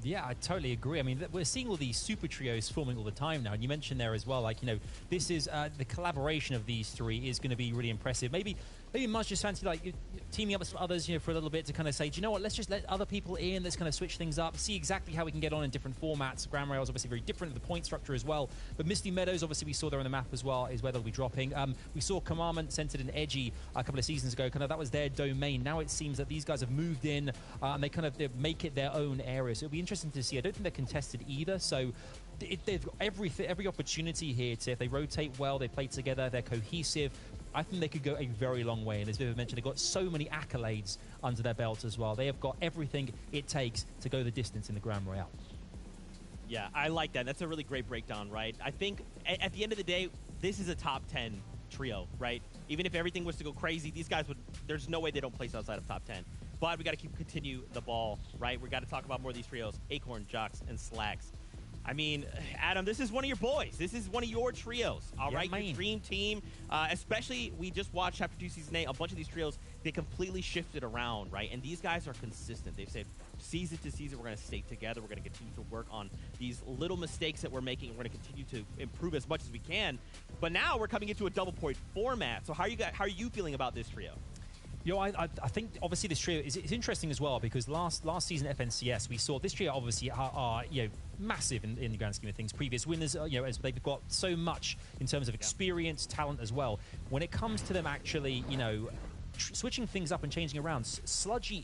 Yeah, I totally agree. I mean, we're seeing all these super trios forming all the time now. And you mentioned there as well, like, you know, this is the collaboration of these three is going to be really impressive. Maybe Muzz just fancy like teaming up with some others, you know, for a little bit to kind of say, do you know what, let's just let other people in, let's kind of switch things up, see exactly how we can get on in different formats. Grand Rail is obviously very different, the point structure as well. But Misty Meadows, obviously we saw there on the map as well, is where they'll be dropping. We saw Commandment centered in Edgy a couple of seasons ago, kind of that was their domain. Now it seems that these guys have moved in and they kind of make it their own area. So it'll be interesting to see. I don't think they're contested either, so they've got every opportunity here to, if they rotate well, they play together, they're cohesive, I think they could go a very long way. And as Vivid mentioned, they've got so many accolades under their belt as well. They have got everything it takes to go the distance in the Grand Royale. Yeah, I like that. That's a really great breakdown, right? I think at the end of the day, this is a top 10 trio, right? Even if everything was to go crazy, these guys would, there's no way they don't place outside of top 10. But we got to continue the ball, right? We got to talk about more of these trios, Acorn, Jux, and Slacks. I mean, Adam, this is one of your boys. This is one of your trios, all right? Your dream team. Especially, we just watched Chapter 2, Season 8. A bunch of these trios, they completely shifted around, right? And these guys are consistent. They've said, season to season, we're going to stay together. We're going to continue to work on these little mistakes that we're making. And we're going to continue to improve as much as we can. But now we're coming into a double point format. So how are you feeling about this trio? You know, I think obviously this trio is interesting as well because last season FNCS we saw this trio obviously are you know, massive in the grand scheme of things. Previous winners, you know, as they've got so much in terms of experience, talent as well. When it comes to them actually, you know, switching things up and changing around, Sludgy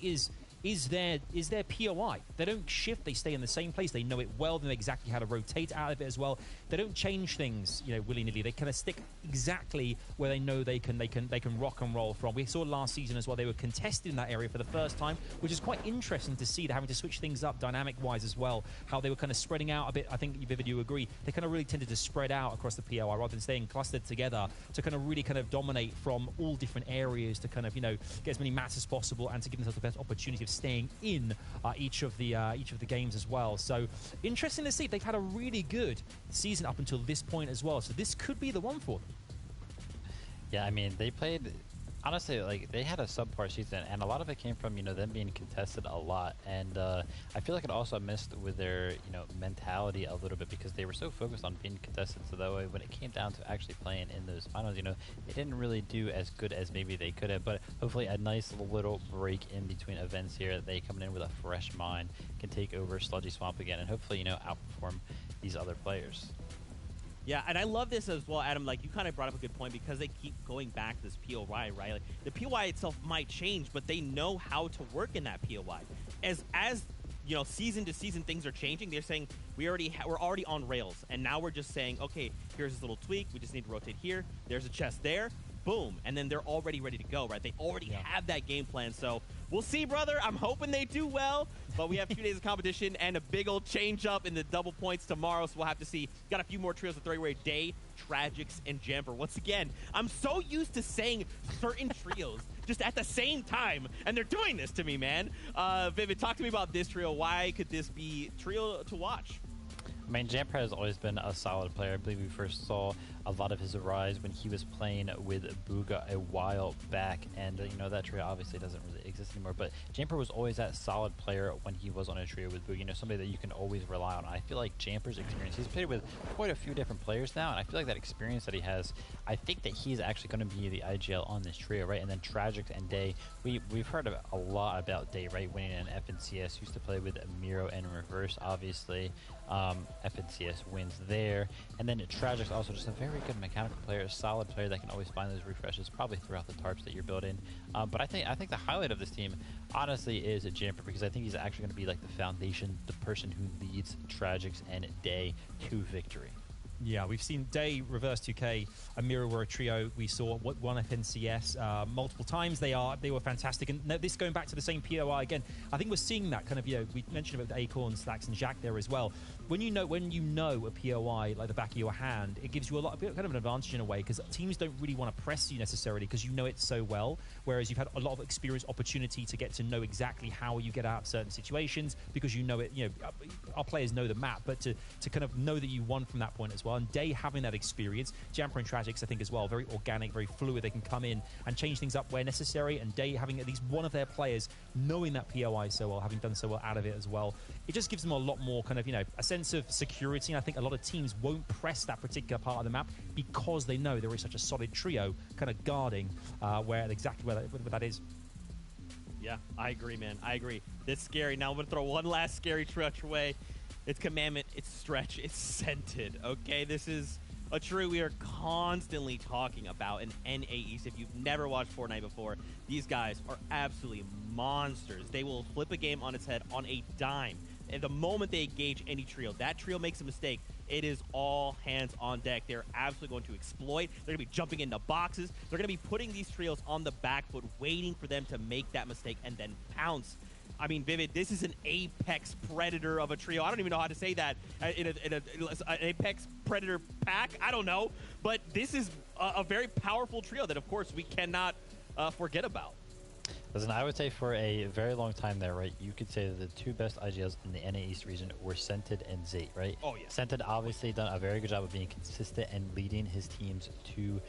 is their POI. They don't shift, they stay in the same place, they know it well, they know exactly how to rotate out of it as well. They don't change things, you know, willy-nilly. They kind of stick exactly where they know they can rock and roll from. We saw last season as well, they were contested in that area for the first time, which is quite interesting to see. They're having to switch things up dynamic-wise as well, how they were kind of spreading out a bit. I think, Vivid, you agree, they kind of really tended to spread out across the POI rather than staying clustered together to kind of really kind of dominate from all different areas to kind of, you know, get as many mats as possible and to give themselves the best opportunity of staying in each of the games as well. So interesting to see. They've had a really good season up until this point as well. So this could be the one for them. Yeah, I mean, they played, honestly, like, they had a subpar season, and a lot of it came from, you know, them being contested a lot. And I feel like it also missed with their, you know, mentality a little bit because they were so focused on being contested. So that way, when it came down to actually playing in those finals, you know, they didn't really do as good as maybe they could have. But hopefully, a nice little break in between events here, they coming in with a fresh mind can take over Sludgy Swamp again, and hopefully, you know, outperform these other players. Yeah, and I love this as well, Adam. Like, you kind of brought up a good point because they keep going back to this POI, right? Like, the POI itself might change, but they know how to work in that POI. As you know, season to season, things are changing. They're saying we're already on rails, and now we're just saying, okay, here's this little tweak. We just need to rotate here. There's a chest there. Boom, and then they're already ready to go, right? They already have that game plan, so we'll see, brother. I'm hoping they do well, but we have 2 days of competition and a big old change up in the double points tomorrow, so we'll have to see. Got a few more trios to throw away: Day, Tragics, and Jamper. Once again, I'm so used to saying certain trios just at the same time, and they're doing this to me, man. Vivid, talk to me about this trio. Why could this be trio to watch? I mean, Jamper has always been a solid player. I believe we first saw a lot of his rise when he was playing with Booga a while back, and you know that trio obviously doesn't really exist anymore. But Jamper was always that solid player when he was on a trio with Booga. You know, somebody that you can always rely on. I feel like Jamper's experience. He's played with quite a few different players now, and I feel like that experience that he has. I think that he's actually going to be the IGL on this trio, right? And then Tragic and Day. We've heard a lot about Day, right? Winning an FNCS. Used to play with Miro and Reverse, obviously. FNCS wins there, and then Tragic's also just a very good mechanical player, a solid player that can always find those refreshes, probably throughout the tarps that you're building. But I think the highlight of this team, honestly, is Jamper, because I think he's actually going to be like the foundation, the person who leads Tragics and Day to victory. Yeah, we've seen Day, Reverse 2K, and Miro were a trio. We saw one FNCS multiple times. They were fantastic. And this going back to the same POI again, I think we're seeing that kind of, we mentioned about the Acorn, Slacks, and Jack there as well. When you know a POI like the back of your hand, it gives you kind of an advantage in a way, because teams don't really want to press you necessarily because you know it so well, whereas you've had a lot of experience, opportunity to get to know exactly how you get out of certain situations because you know it. Our players know the map, but to kind of know that you won from that point as well. And Day having that experience, Jamper and Tragics, I think as well, very organic, very fluid. They can come in and change things up where necessary, and Day having at least one of their players knowing that POI so well, having done so well out of it as well, it just gives them a lot more kind of, a sense of security. And I think a lot of teams won't press that particular part of the map because they know there is such a solid trio kind of guarding where that is. Yeah, I agree, man. I agree. It's scary. Now I'm going to throw one last scary stretch away. It's Commandment, it's Stretch, it's Scented, okay? This is a trio we are constantly talking about in NA East. If you've never watched Fortnite before, these guys are absolutely monsters. They will flip a game on its head on a dime. And the moment they engage any trio, that trio makes a mistake, it is all hands on deck. They're absolutely going to exploit. They're going to be jumping into boxes. They're going to be putting these trios on the back foot, waiting for them to make that mistake and then pounce. I mean, Vivid, this is an apex predator of a trio. I don't even know how to say that in an apex predator pack. I don't know. But this is a very powerful trio that, of course, we cannot forget about. Listen, I would say for a very long time there, right, you could say that the two best IGLs in the NA East region were Scented and Zate, right? Oh, yeah. Scented obviously done a very good job of being consistent and leading his teams to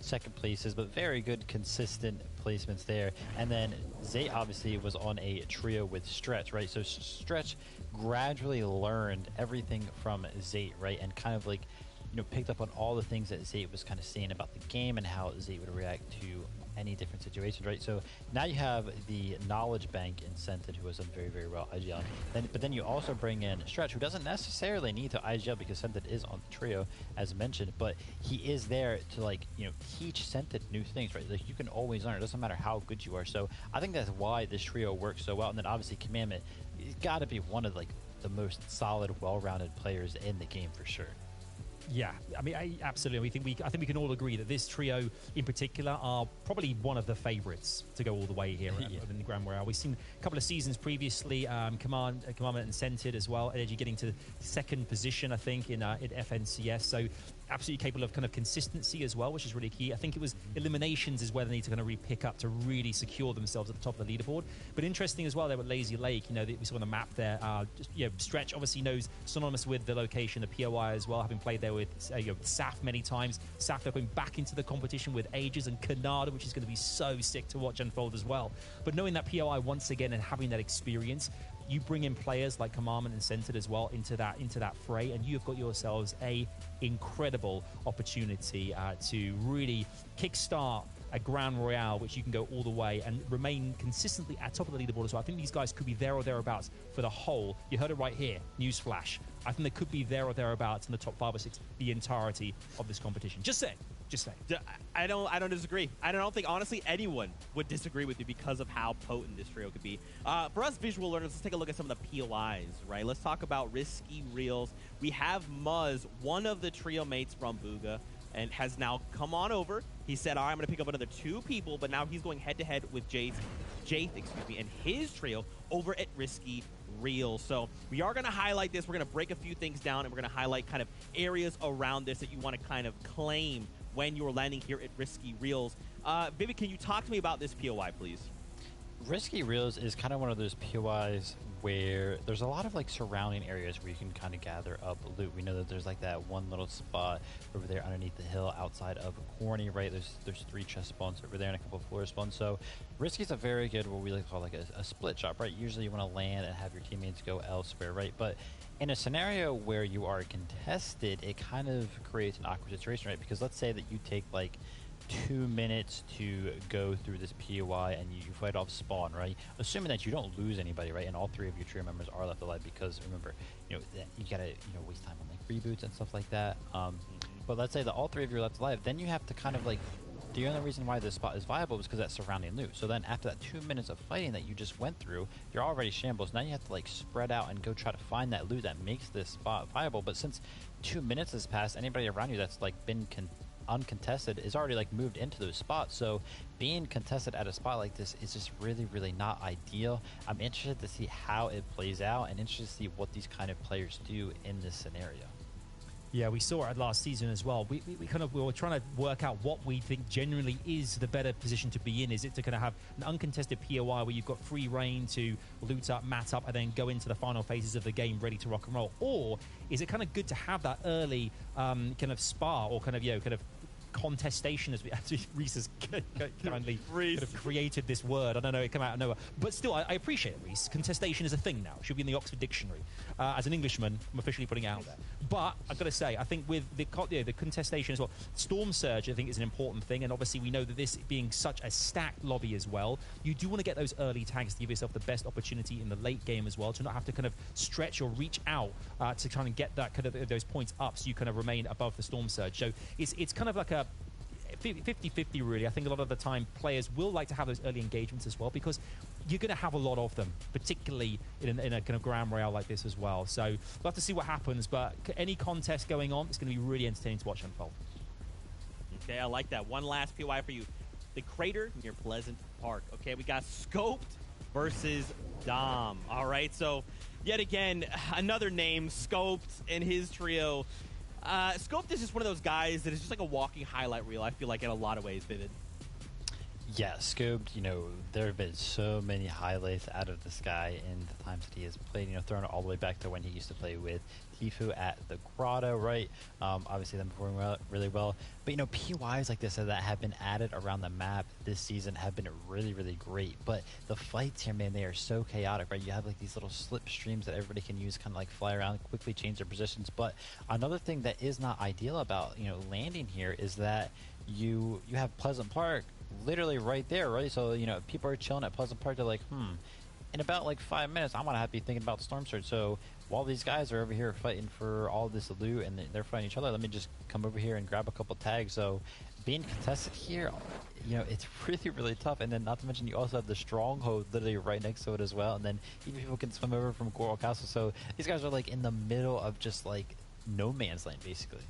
second places, but very good consistent placements there. And then Zate obviously was on a trio with Stretch, right? So Stretch gradually learned everything from Zate, right? And kind of like, picked up on all the things that Zate was kind of saying about the game and how Zate would react to any different situations, right? So now you have the knowledge bank in Scented, who has done very, very well IGL. But then you also bring in Stretch, who doesn't necessarily need to IGL because Scented is on the trio, as mentioned, but he is there to teach Scented new things, right? Like, you can always learn. It doesn't matter how good you are. So I think that's why this trio works so well. And then obviously Commandment, he's got to be one of the most solid, well-rounded players in the game for sure. Yeah, I mean, absolutely. I think we can all agree that this trio in particular are probably one of the favorites to go all the way here in the Grand Royale. We've seen a couple of seasons previously, Commandment and Scented as well, Energy getting to second position, I think, in FNCS. So absolutely capable of kind of consistency as well, which is really key. I think it was eliminations is where they need to kind of pick up to really secure themselves at the top of the leaderboard. But interesting as well there with Lazy Lake, we saw on the map there, Stretch obviously knows, synonymous with the location, the POI as well, having played there with Saf many times. Saf they're going back into the competition with Aegis and Canada, which is going to be so sick to watch unfold as well. But knowing that POI once again and having that experience, you bring in players like Commandment and Scented as well into that fray, and you've got yourselves a incredible opportunity to really kickstart a Grand Royale, which you can go all the way and remain consistently at top of the leaderboard as well. I think these guys could be there or thereabouts for the whole. You heard it right here, newsflash. I think they could be there or thereabouts in the top 5 or 6 the entirety of this competition. Just saying. I don't disagree. I don't think, honestly, anyone would disagree with you because of how potent this trio could be. For us visual learners, let's take a look at some of the POIs, right? Let's talk about Risky Reels. We have Muzz, one of the trio mates from Booga, and has now come on over. He said, all right, I'm going to pick up another 2 people, but now he's going head-to-head with Jaith, and his trio over at Risky Reels. So we are going to highlight this. We're going to break a few things down, and we're going to highlight kind of areas around this that you want to kind of claim when you're landing here at Risky Reels. Vivid, can you talk to me about this POI, please? Risky Reels is kind of one of those POIs where there's a lot of like surrounding areas where you can kind of gather up loot. We know that there's like that one little spot over there underneath the hill outside of Corny, right? There's 3 chest spawns over there and a couple of floor spawns. So Risky's a very good, what we like to call like a split shot, right? Usually you want to land and have your teammates go elsewhere, right? But in a scenario where you are contested, it kind of creates an awkward situation, right? Because let's say that you take like 2 minutes to go through this POI and you fight off spawn, right? Assuming that you don't lose anybody, right? And all 3 of your trio members are left alive, because remember, you gotta waste time on like reboots and stuff like that. But let's say that all 3 of you are left alive, then you have to kind of like, the only reason why this spot is viable is because that's surrounding loot. So then after that 2 minutes of fighting that you just went through, you're already shambles. Now you have to like spread out and go try to find that loot that makes this spot viable. But since 2 minutes has passed, anybody around you that's like been uncontested is already like moved into those spots. So being contested at a spot like this is just really, really not ideal. I'm interested to see how it plays out and interested to see what these kind of players do in this scenario. Yeah, we saw it last season as well. We were trying to work out what we think generally is the better position to be in. Is it to kind of have an uncontested POI where you've got free reign to loot up, mat up, and then go into the final phases of the game ready to rock and roll? Or is it kind of good to have that early kind of spar or kind of contestation, as Reese has kindly kind of created this word. I don't know, it came out of nowhere. But still, I appreciate it, Reese. Contestation is a thing now. It should be in the Oxford Dictionary. As an Englishman, I'm officially putting it out there. But I've got to say, I think with the contestation as well, Storm Surge, I think, is an important thing. And obviously, we know that this being such a stacked lobby as well, you do want to get those early tags to give yourself the best opportunity in the late game as well, to not have to kind of stretch or reach out to try and get that kind of those points up so you kind of remain above the Storm Surge. So it's kind of like a 50-50 really. I think a lot of the time players will like to have those early engagements as well, because you're going to have a lot of them, particularly in a kind of Grand Royale like this as well. So we'll have to see what happens, but any contest going on, it's going to be really entertaining to watch unfold. Okay, I like that. One last POI for you. The Crater near Pleasant Park. Okay, we got Scoped versus Dom. All right, so yet again, another name, Scoped, and his trio. Scoped is just one of those guys that is just like a walking highlight reel, I feel like, in a lot of ways, Vivid. Yeah, Scoped, there have been so many highlights out of this guy in the times that he has played, throwing it all the way back to when he used to play with Tifu at the Grotto, right? Obviously, them performing really well. But, POIs like this that have been added around the map this season have been really, really great. But the fights here, man, they are so chaotic, right? You have, like, these little slip streams that everybody can use, kind of, like, fly around, quickly change their positions. But another thing that is not ideal about, landing here is that you have Pleasant Park literally right there, right? So, people are chilling at Pleasant Park. They're like, in about, like, 5 minutes, I'm going to have to be thinking about Storm Surge. So while these guys are over here fighting for all this loot and they're fighting each other, let me just come over here and grab a couple tags. So being contested here, it's really, really tough. And then not to mention you also have the Stronghold literally right next to it as well. And then even people can swim over from Coral Castle. So these guys are like in the middle of just like no man's land, basically.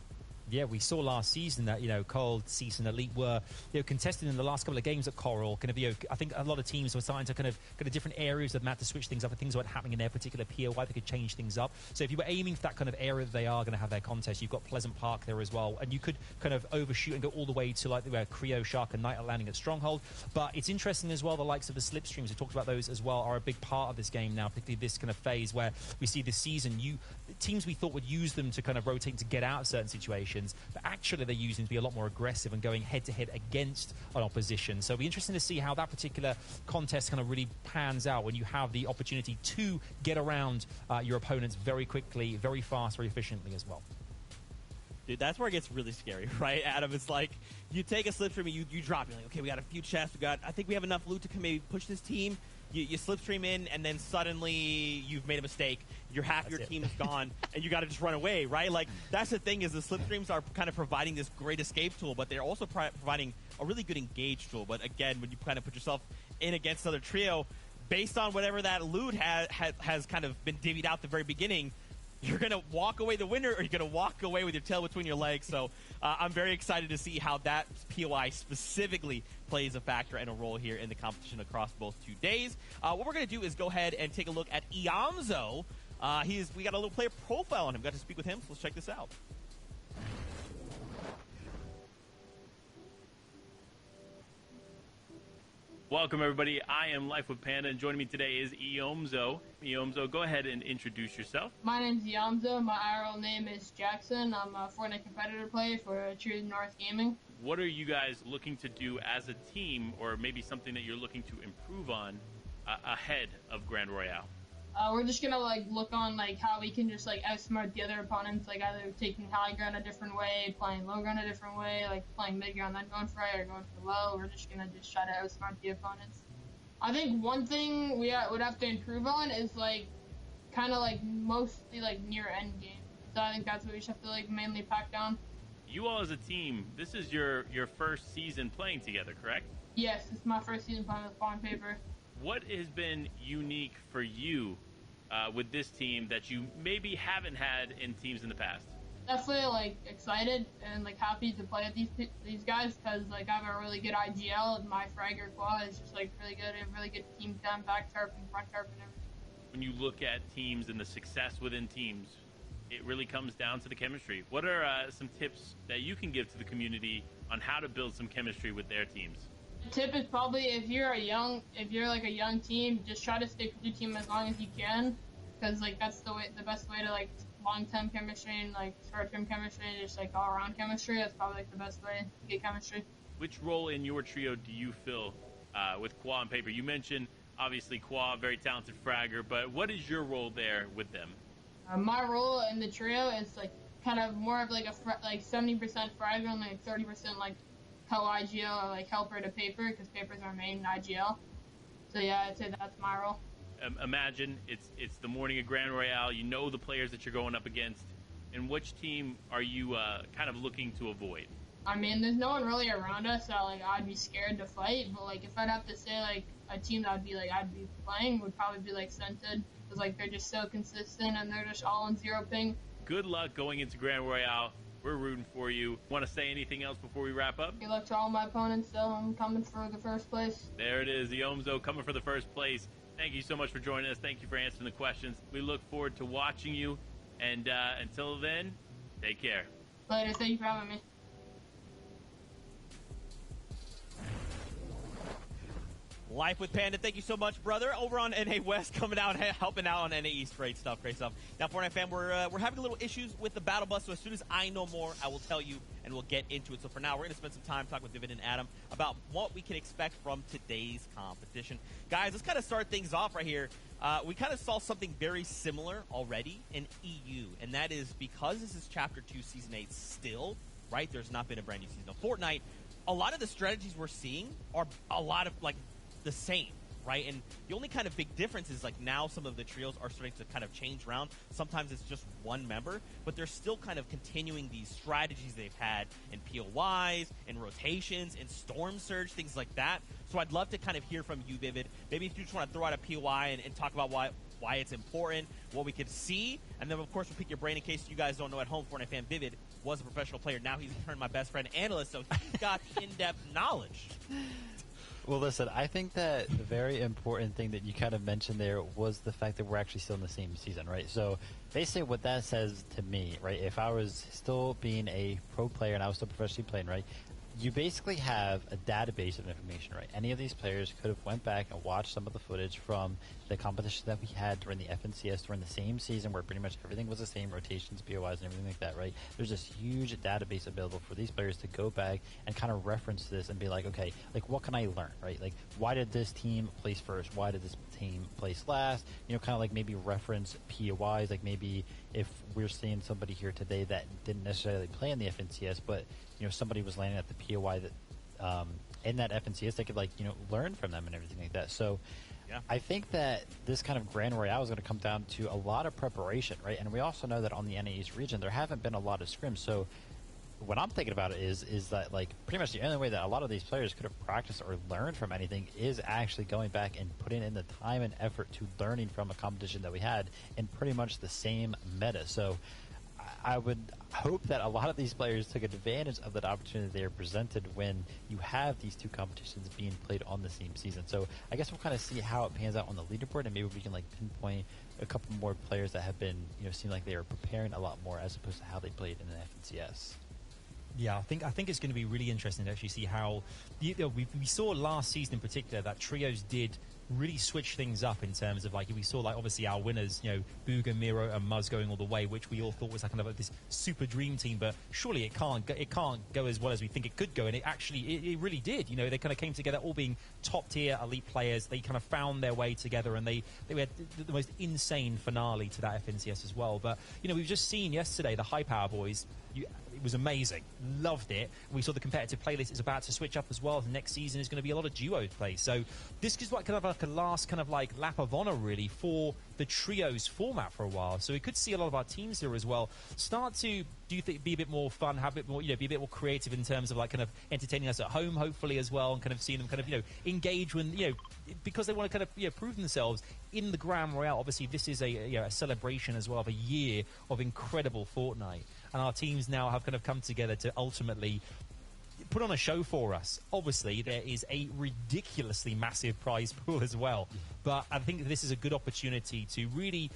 Yeah, we saw last season that, Cold, Cease, and Elite were, contested in the last couple of games at Coral. Kind of, I think a lot of teams were starting to kind of go to different areas of the map to switch things up, and things weren't happening in their particular POI. They could change things up. So if you were aiming for that kind of area that they are going to have their contest, you've got Pleasant Park there as well, and you could kind of overshoot and go all the way to like where Creo, Shark, and Knight are landing at Stronghold. But it's interesting as well, the likes of the slipstreams, we talked about those as well, are a big part of this game now, particularly this kind of phase where we see this season, teams we thought would use them to kind of rotate to get out of certain situations, but actually they're using to be a lot more aggressive and going head-to-head against an opposition. So it'll be interesting to see how that particular contest kind of really pans out when you have the opportunity to get around your opponents very quickly, very fast, very efficiently as well. Dude, that's where it gets really scary, right, Adam? It's like you take a slipstream and you drop. You're like, okay, we got a few chests. I think we have enough loot to maybe push this team. You slipstream in, and then suddenly you've made a mistake. Half your team is gone, and you got to just run away, right? Like, that's the thing, is the slipstreams are kind of providing this great escape tool, but they're also providing a really good engage tool. But again, when you kind of put yourself in against another trio, based on whatever that loot has kind of been divvied out at the very beginning, you're going to walk away the winner, or you're going to walk away with your tail between your legs. So I'm very excited to see how that POI specifically plays a factor and a role here in the competition across both 2 days. What we're going to do is go ahead and take a look at Iamzo. We got a little player profile on him. Got to speak with him, so let's check this out. Welcome, everybody. I am Life with Panda, and joining me today is Iomzo. Iomzo, go ahead and introduce yourself. My name's Yamza. My IRL name is Jackson. I'm a Fortnite competitor player for True North Gaming. What are you guys looking to do as a team, or maybe something that you're looking to improve on ahead of Grand Royale? We're just gonna look on how we can just outsmart the other opponents, either taking high ground a different way, playing low ground a different way, playing mid ground then going for high or going for low. We're just gonna try to outsmart the opponents. I think one thing we would have to improve on is mostly near end game. So I think that's what we should have to mainly pack down. You all as a team, this is your first season playing together, correct? Yes, it's my first season playing with Spawn Paper. What has been unique for you with this team that you maybe haven't had in teams in the past? Definitely excited and happy to play with these guys because I have a really good IGL and my fragger quad is just really good and really good team time, back tarp and front tarp and everything. When you look at teams and the success within teams, it really comes down to the chemistry. What are some tips that you can give to the community on how to build some chemistry with their teams? The tip is probably if you're a young team, just try to stick with your team as long as you can, because that's the best way to long-term chemistry and short-term chemistry and just all-around chemistry. That's probably the best way to get chemistry. Which role in your trio do you fill with Qua and Paper? You mentioned obviously Qua, very talented fragger, but what is your role there with them? My role in the trio is kind of more of a 70% fragger and 30% co-IGL or helper to Paper, because Paper's our main IGL. So yeah, I'd say that's my role. Imagine it's the morning of Grand Royale. You know the players that you're going up against. And which team are you kind of looking to avoid? I mean, there's no one really around us that I'd be scared to fight. But if I'd have to say a team that I'd be playing would probably be Scented, because they're just so consistent and they're just all on 0 ping. Good luck going into Grand Royale. We're rooting for you. Want to say anything else before we wrap up? Good luck to all my opponents, so I'm coming for the first place. There it is, the Iomzo coming for the first place. Thank you so much for joining us. Thank you for answering the questions. We look forward to watching you. And until then, take care. Later. Thank you for having me. Life with Panda, thank you so much, brother. Over on NA West, coming out, helping out on NA East. Great stuff. Now, Fortnite fam, we're having a little issues with the battle bus, so as soon as I know more, I will tell you, and we'll get into it. So for now, we're going to spend some time talking with Vivid and Adam about what we can expect from today's competition. Guys, let's kind of start things off right here. We kind of saw something very similar already in EU, and that is because this is Chapter 2, Season 8 still, right? There's not been a brand new season of Fortnite. A lot of the strategies we're seeing are a lot of, the same, right? And the only kind of big difference is now some of the trios are starting to kind of change around. Sometimes it's just one member, but they're still kind of continuing these strategies they've had in POIs, in rotations, in Storm Surge, things like that. So I'd love to kind of hear from you, Vivid. Maybe if you just want to throw out a POI and talk about why it's important, what we could see, and then of course we'll pick your brain in case you guys don't know at home. Fortnite fan Vivid was a professional player. Now he's turned my best friend analyst, so he's got in-depth knowledge. Well, listen, I think that the very important thing that you kind of mentioned there was the fact that we're actually still in the same season, right? So basically what that says to me, right, if I was still being a pro player and I was still professionally playing, right, you basically have a database of information, right? Any of these players could have went back and watched some of the footage from the competition that we had during the FNCS during the same season where pretty much everything was the same, rotations, POIs, and everything like that, right? There's this huge database available for these players to go back and kind of reference this and be like, okay, what can I learn, right? Why did this team place first? Why did this team place last? Kind of maybe reference POIs, maybe if we're seeing somebody here today that didn't necessarily play in the FNCS, but somebody was landing at the POI that in that FNCS, they could learn from them and everything like that. So yeah. I think that this kind of Grand Royale is going to come down to a lot of preparation, right? And we also know that on the NA East region, there haven't been a lot of scrims. So what I'm thinking about is that pretty much the only way that a lot of these players could have practiced or learned from anything is actually going back and putting in the time and effort to learning from a competition that we had in pretty much the same meta. So I would hope that a lot of these players took advantage of that opportunity they are presented when you have these two competitions being played on the same season. So I guess we'll kind of see how it pans out on the leaderboard, and maybe we can pinpoint a couple more players that have been, seem like they are preparing a lot more as opposed to how they played in the FNCS. Yeah, I think it's going to be really interesting to actually see how we saw last season in particular that trios did really switch things up in terms of, like, we saw, like, obviously our winners, Booga, Miro, and Muzz going all the way, which we all thought was like kind of this super dream team, but surely it can't go as well as we think it could go, and it really did. They kind of came together, all being top tier elite players. They kind of found their way together, and they had the most insane finale to that FNCS as well. But we've just seen yesterday the High Power Boys. It was amazing. Loved it. We saw the competitive playlist is about to switch up as well. The next season is going to be a lot of duo play. So this is like kind of like a last kind of like lap of honor really for the trios format for a while. So we could see a lot of our teams here as well start to, do you think, be a bit more fun, have a bit more, be a bit more creative in terms of like kind of entertaining us at home, hopefully as well, and kind of seeing them kind of, engage when, because they want to kind of, prove themselves in the Grand Royale. Obviously, this is a celebration as well of a year of incredible Fortnite. And our teams now have kind of come together to ultimately put on a show for us. Obviously, there is a ridiculously massive prize pool as well. But I think this is a good opportunity to really,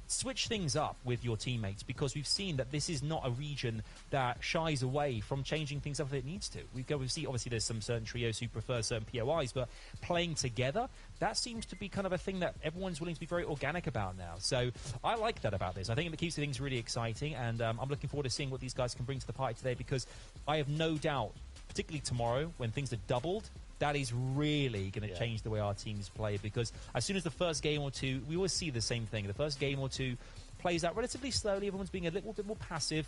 switch things up with your teammates, because we've seen that this is not a region that shies away from changing things up if it needs to. We see, obviously, there's some certain trios who prefer certain POIs, but playing together, that seems to be kind of a thing that everyone's willing to be very organic about now. So I like that about this. I think it keeps things really exciting, and I'm looking forward to seeing what these guys can bring to the party today, because I have no doubt, particularly tomorrow, when things are doubled, that is really going to change the way our teams play, because as soon as the first game or two, we always see the same thing. The first game or two plays out relatively slowly. Everyone's being a little bit more passive.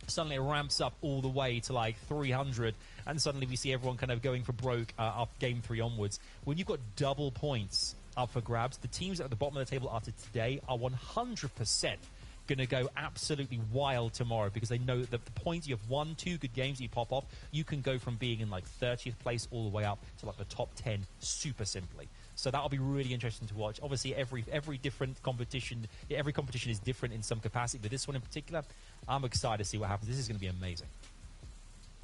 Suddenly it ramps up all the way to like 300, and suddenly we see everyone kind of going for broke up game 3 onwards. When you've got double points up for grabs, the teams at the bottom of the table after today are 100% going to go absolutely wild tomorrow, because they know that the points, you have 1-2 good games you pop off, you can go from being in like 30th place all the way up to like the top 10 super simply. So that'll be really interesting to watch. Obviously, every different competition, every competition is different in some capacity, but this one in particular, I'm excited to see what happens. This is going to be amazing.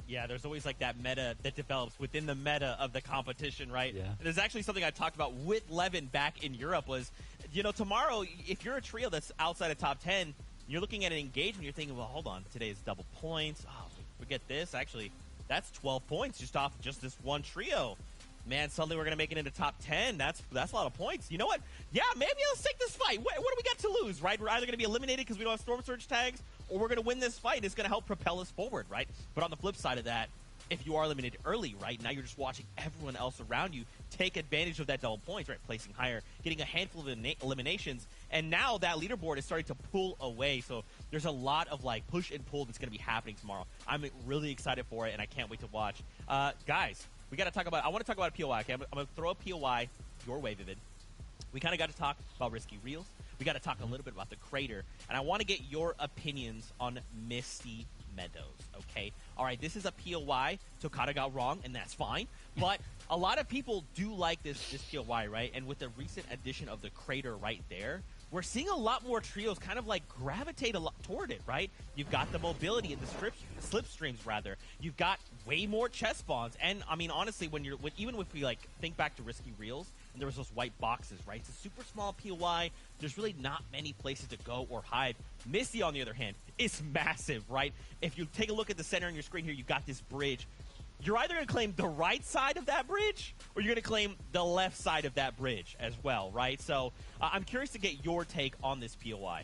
Yeah, there's always like that meta that develops within the meta of the competition, right? Yeah. And there's actually something I talked about with Levin back in Europe was, tomorrow, if you're a trio that's outside of top 10, you're looking at an engagement, you're thinking, well, hold on, today's double points. Oh, forget this. Actually, that's 12 points just off just this one trio. Man, suddenly we're going to make it into top 10. That's a lot of points. You know what? Yeah, maybe let's take this fight. What do we got to lose, right? We're either going to be eliminated because we don't have Storm Surge tags, or we're going to win this fight. It's going to help propel us forward, right? But on the flip side of that, if you are eliminated early, right, now you're just watching everyone else around you take advantage of that double points, right, placing higher, getting a handful of eliminations, and now that leaderboard is starting to pull away. So there's a lot of like push and pull that's going to be happening tomorrow. I'm really excited for it, and I can't wait to watch. Guys, we got to talk about, I want to talk about a POI. Okay, I'm going to throw a POI your way, Vivid. We kind of got to talk about Risky Reels. We got to talk a little bit about the Crater, and I want to get your opinions on Misty Meadows, okay? All right, this is a POI. Tokata got wrong, and that's fine. But a lot of people do like this POI, right? And with the recent addition of the Crater right there, we're seeing a lot more trios kind of like gravitate a lot toward it, right? You've got the mobility and the slipstreams, rather. You've got way more chest spawns. And, I mean, honestly, even if we, like, think back to Risky Reels, and there was those white boxes, right? It's a super small POI. There's really not many places to go or hide. Misty, on the other hand, is massive, right? If you take a look at the center on your screen here, you've got this bridge. You're either going to claim the right side of that bridge, or you're going to claim the left side of that bridge as well, right? So I'm curious to get your take on this POI.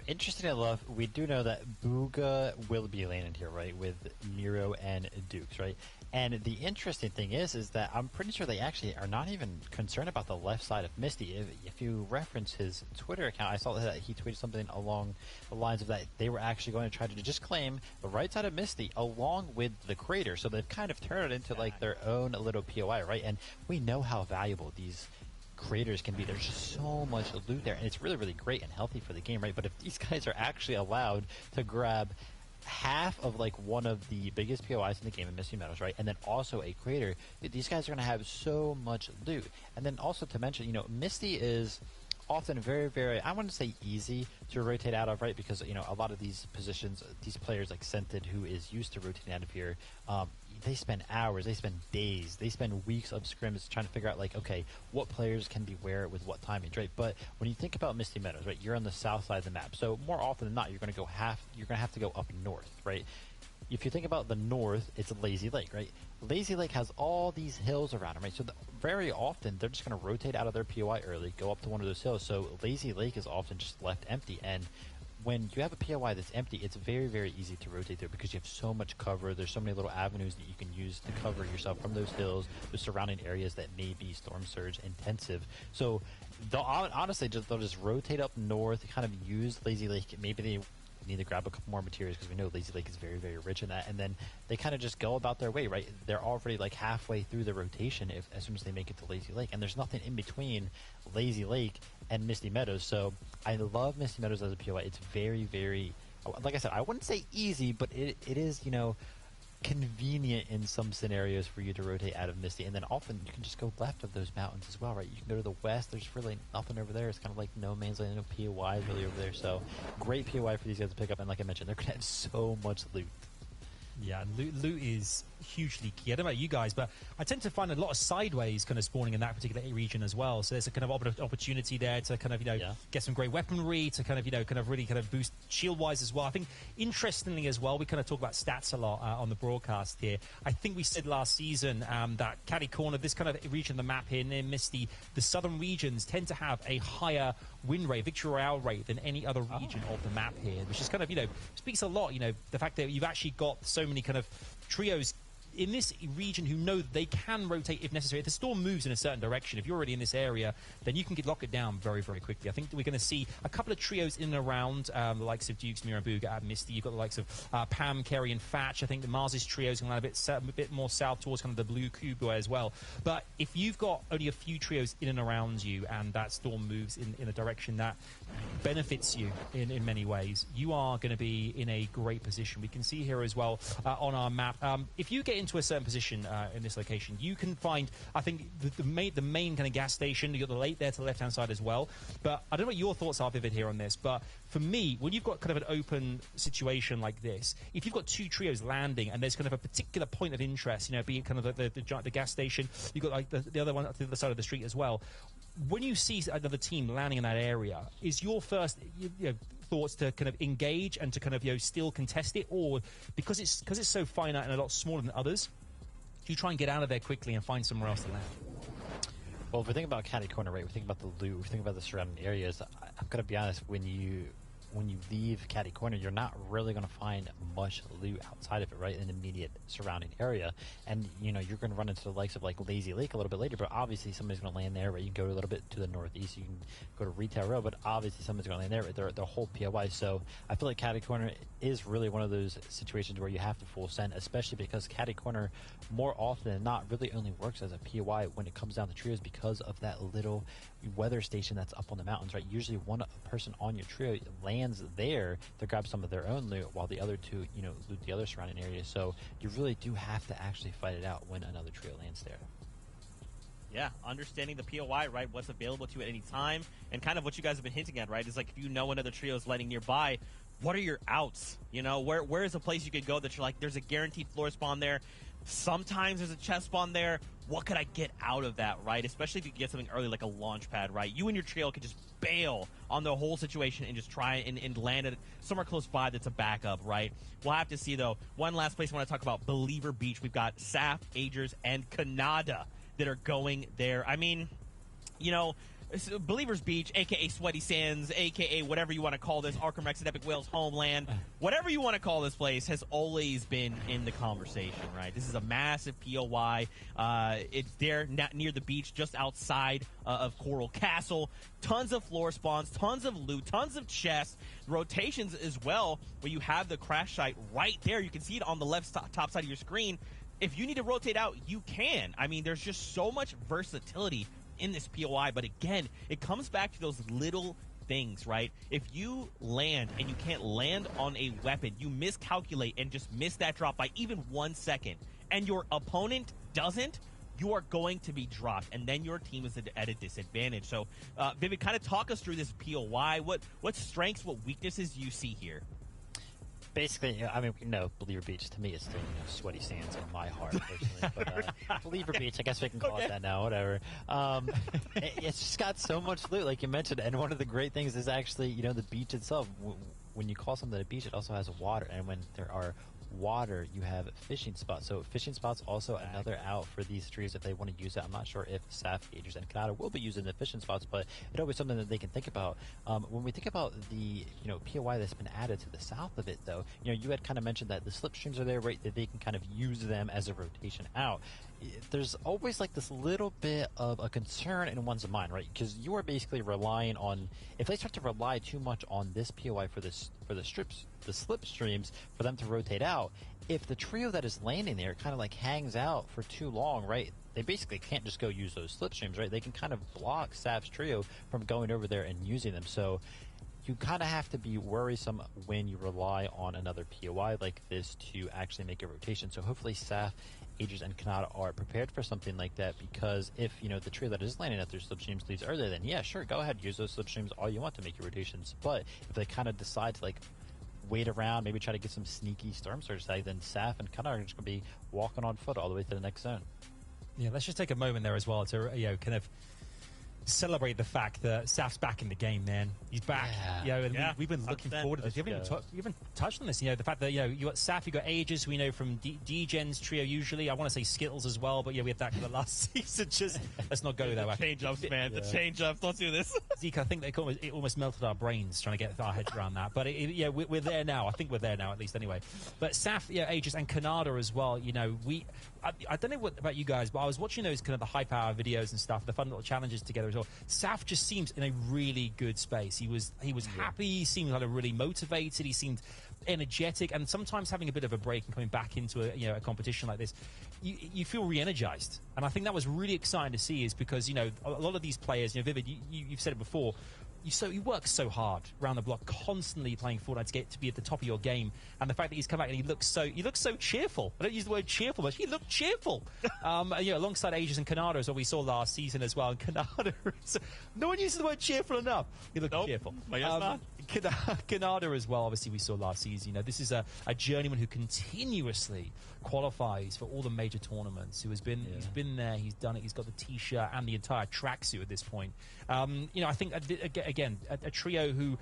Interesting enough, we do know that Booga will be landed here, right, with Miro and Dukes, right? And the interesting thing is that I'm pretty sure they actually are not even concerned about the left side of Misty. If you reference his Twitter account, I saw that he tweeted something along the lines of that they were actually going to try to just claim the right side of Misty along with the Crater. So they've kind of turned it into like their own little POI, right? And we know how valuable these Craters can be. There's just so much loot there, and it's really, really great and healthy for the game, right? But if these guys are actually allowed to grab half of like one of the biggest POIs in the game in Misty Meadows, right, and then also a Crater, these guys are going to have so much loot. And then also to mention, Misty is often very, very, I wouldn't say easy to rotate out of, right? Because, a lot of these positions, these players like Scented, who is used to rotating out of here, they spend hours, they spend days, they spend weeks of scrims trying to figure out, like, okay, what players can be where with what timings, right? But when you think about Misty Meadows, right, you're on the south side of the map, so more often than not, you're going to have to go up north, right? if you think about the north, it's a Lazy Lake, right? Lazy Lake has all these hills around it, right? So very often they're just going to rotate out of their POI early, go up to one of those hills. So Lazy Lake is often just left empty. And when you have a POI that's empty, it's very, very easy to rotate through because you have so much cover. There's so many little avenues that you can use to cover yourself from those hills, the surrounding areas that may be storm surge intensive. So they'll honestly they'll just rotate up north, kind of use Lazy Lake. Maybe they need to grab a couple more materials because we know Lazy Lake is very, very rich in that. And then they kind of just go about their way, right? They're already like halfway through the rotation as soon as they make it to Lazy Lake. And there's nothing in between Lazy Lake and Misty Meadows. So I love Misty Meadows as a POI. It's very, very, like I said, I wouldn't say easy, but it is, convenient in some scenarios for you to rotate out of Misty. And then often you can just go left of those mountains as well, right? You can go to the west. There's really nothing over there. It's kind of like no man's land, no POIs really over there. So great POI for these guys to pick up. And like I mentioned, they're going to have so much loot. Yeah, loot is hugely key. I don't know about you guys, but I tend to find a lot of sideways kind of spawning in that particular region as well. So there's a kind of opportunity there to kind of, get some great weaponry, to kind of really boost shield-wise as well. I think, interestingly as well, we kind of talk about stats a lot on the broadcast here. I think we said last season that Caddy Corner, this kind of region of the map here near Misty, the southern regions tend to have a higher win rate, victory royale rate than any other region of the map here, which is kind of, speaks a lot, the fact that you've actually got so many kind of trios in this region who know that they can rotate if necessary. If the storm moves in a certain direction, if you're already in this area, then you can lock it down very, very quickly. I think we're going to see a couple of trios in and around the likes of Dukes, Mirabuga, Misty. You've got the likes of Pam, Kerry, and Fatch. I think the Mars's trio is going to land a bit more south towards kind of the blue Kubo as well. But if you've got only a few trios in and around you and that storm moves in a direction that benefits you in many ways, you are going to be in a great position. We can see here as well on our map, if you get into a certain position in this location, you can find, I think, the main kind of gas station. You've got the lake there to the left-hand side as well. But I don't know what your thoughts are, Vivid, here on this, but for me, when you've got kind of an open situation like this, if you've got two trios landing and there's kind of a particular point of interest, be it kind of the gas station, you've got like the other one up to the other side of the street as well. When you see another team landing in that area, is your first thoughts to kind of engage and to kind of still contest it, or because it's so finite and a lot smaller than others, do you try and get out of there quickly and find somewhere else to land? Well, if we think about Caddy Corner, right, we think about the loot, we think about the surrounding areas. I'm gonna be honest, when you leave Caddy Corner, you're not really going to find much loot outside of it, right, in the immediate surrounding area. And, you're going to run into the likes of, like, Lazy Lake a little bit later, but obviously somebody's going to land there, right? You can go a little bit to the northeast, you can go to Retail Row, but obviously somebody's going to land there, right? Their whole POI. So I feel like Caddy Corner is really one of those situations where you have to full send, especially because Caddy Corner, more often than not, really only works as a POI when it comes down to trios because of that little weather station that's up on the mountains, right? Usually one person on your trio lands there to grab some of their own loot while the other two, loot the other surrounding areas. So you really do have to actually fight it out when another trio lands there. Yeah, understanding the POI, right, what's available to you at any time, and kind of what you guys have been hinting at, right, is like if you know another trio is landing nearby, what are your outs? Where is a place you could go that you're like, there's a guaranteed floor spawn there, sometimes there's a chest spawn there, what could I get out of that, right? Especially if you get something early like a launch pad, right? You and your trio could just bail on the whole situation and just try and land it somewhere close by that's a backup, right? We'll have to see, though. One last place I want to talk about, Believer Beach. We've got Saf, Agers, and Canada that are going there. I mean, Believers Beach, a.k.a. Sweaty Sands, a.k.a. whatever you want to call this, Arkham Rex and Epic Whales homeland, whatever you want to call this place, has always been in the conversation, right? This is a massive POI. It's there near the beach, just outside of Coral Castle. Tons of floor spawns, tons of loot, tons of chests, rotations as well, where you have the crash site right there. You can see it on the left top side of your screen. If you need to rotate out, you can. I mean, there's just so much versatility in this POI, but again, it comes back to those little things, right? If you land and you can't land on a weapon, you miscalculate and just miss that drop by even 1 second, and your opponent doesn't, you are going to be dropped, and then your team is at a disadvantage. So, Vivid, kind of talk us through this POI. What strengths, what weaknesses you see here? Basically, I mean, Believer Beach to me is still Sweaty Sands in my heart, personally. But Believer Beach, I guess we can call it that now, whatever. It's just got so much loot, like you mentioned, and one of the great things is actually, the beach itself. When you call something a beach, it also has water, and when there are water, you have fishing spots. So fishing spots also another out for these trees if they want to use it. I'm not sure if Saf, Agers, and Kanata will be using the fishing spots, but it's always something that they can think about. When we think about the POI that's been added to the south of it, though, you had kind of mentioned that the slipstreams are there, right? That they can kind of use them as a rotation out. There's always like this little bit of a concern in one's mind, right? Because you are basically relying on, if they start to rely too much on this POI for the slipstreams for them to rotate out, if the trio that is landing there kind of like hangs out for too long, right? They basically can't just go use those slipstreams, right? They can kind of block Saf's trio from going over there and using them. So you kind of have to be worrisome when you rely on another POI like this to actually make a rotation. So hopefully Saf, Agers, and Kanata are prepared for something like that, because if, the trio that is landing at their slipstreams leaves earlier, then yeah, sure, go ahead, use those slipstreams all you want to make your rotations. But if they kind of decide to, like, wait around, maybe try to get some sneaky Storm Surge tag, then Saf and Kanata are just going to be walking on foot all the way to the next zone. Yeah, let's just take a moment there as well to, kind of celebrate the fact that Saf's back in the game, man. He's back. And we've been looking forward to this. You haven't touched on this. The fact that you got Saf, you got Aegis. We know from D-Gen's trio usually. I want to say Skittles as well, but we had that kind of last season. Just let's not go there. The change-ups, man. The change-ups. Don't do this. Zeke, I think it almost melted our brains trying to get our heads around that. But we're there now. I think we're there now, at least anyway. But Saf, Aegis, and Kanata as well. I don't know about you guys, but I was watching those kind of the high power videos and stuff, the fun little challenges together as well. Saf just seems in a really good space. He was happy. He seemed kind of really motivated. He seemed energetic, and sometimes having a bit of a break and coming back into a competition like this, you feel re-energized. And I think that was really exciting to see, is because a lot of these players, Vivid, you've said it before. You work so hard around the block, constantly playing Fortnite to get to be at the top of your game, and the fact that he's come back and he looks so cheerful. I don't use the word cheerful much. He looked cheerful. Alongside Aegis and Kanata, as what we saw last season as well. And Kanata, no one uses the word cheerful enough. He looked cheerful. I guess not. Kanata as well, obviously we saw last season. This is a journeyman who continuously qualifies for all the major tournaments, who has been he's been there, he's done it, he's got the t-shirt and the entire tracksuit at this point. I think again a trio who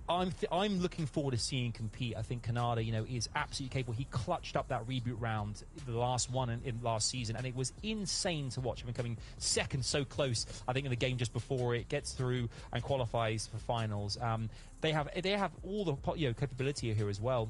I'm looking forward to seeing compete. I think Kanata, is absolutely capable. He clutched up that reboot round, the last one in last season, and it was insane to watch him coming second so close. I think in the game just before it gets through and qualifies for finals. They have all the capability here as well.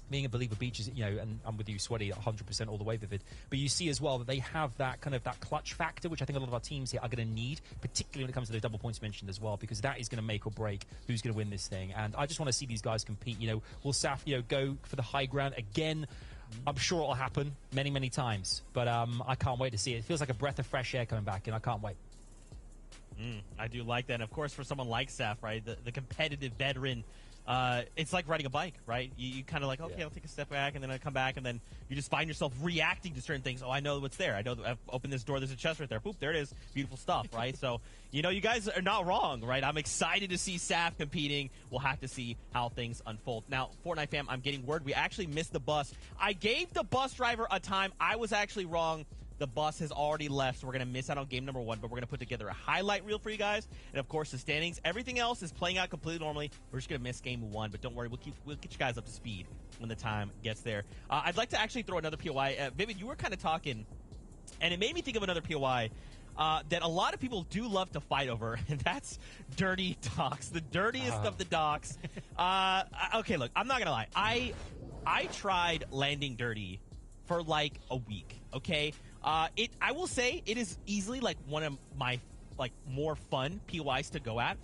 Being a Believer Beaches, and I'm with you, Sweaty, 100% all the way, Vivid. But you see as well that they have that kind of that clutch factor, which I think a lot of our teams here are going to need, particularly when it comes to the double points mentioned as well, because that is going to make or break who's going to win this thing. And I just want to see these guys compete. Will Saf, go for the high ground again? I'm sure it'll happen many, many times. But I can't wait to see it. It feels like a breath of fresh air coming back, and I can't wait. I do like that. And of course, for someone like Saf, right, the competitive veteran, it's like riding a bike, right? You kind of like, okay, I'll take a step back, and then I come back, and then you just find yourself reacting to certain things. Oh, I know what's there. I know that I've opened this door. There's a chest right there. Boop, there it is. Beautiful stuff, right? So, you guys are not wrong, right? I'm excited to see Saf competing. We'll have to see how things unfold. Now, Fortnite fam, I'm getting word. We actually missed the bus. I gave the bus driver a time. I was actually wrong. The bus has already left, so we're going to miss out on game number 1, but we're going to put together a highlight reel for you guys. And, of course, the standings. Everything else is playing out completely normally. We're just going to miss game 1, but don't worry. We'll get you guys up to speed when the time gets there. I'd like to actually throw another POI. Vivid, you were kind of talking, and it made me think of another POI that a lot of people do love to fight over, and that's Dirty Docks. The dirtiest of the docks. Okay, look, I'm not going to lie. I tried landing Dirty for like a week, okay? I will say it is easily like one of my more fun POIs to go at.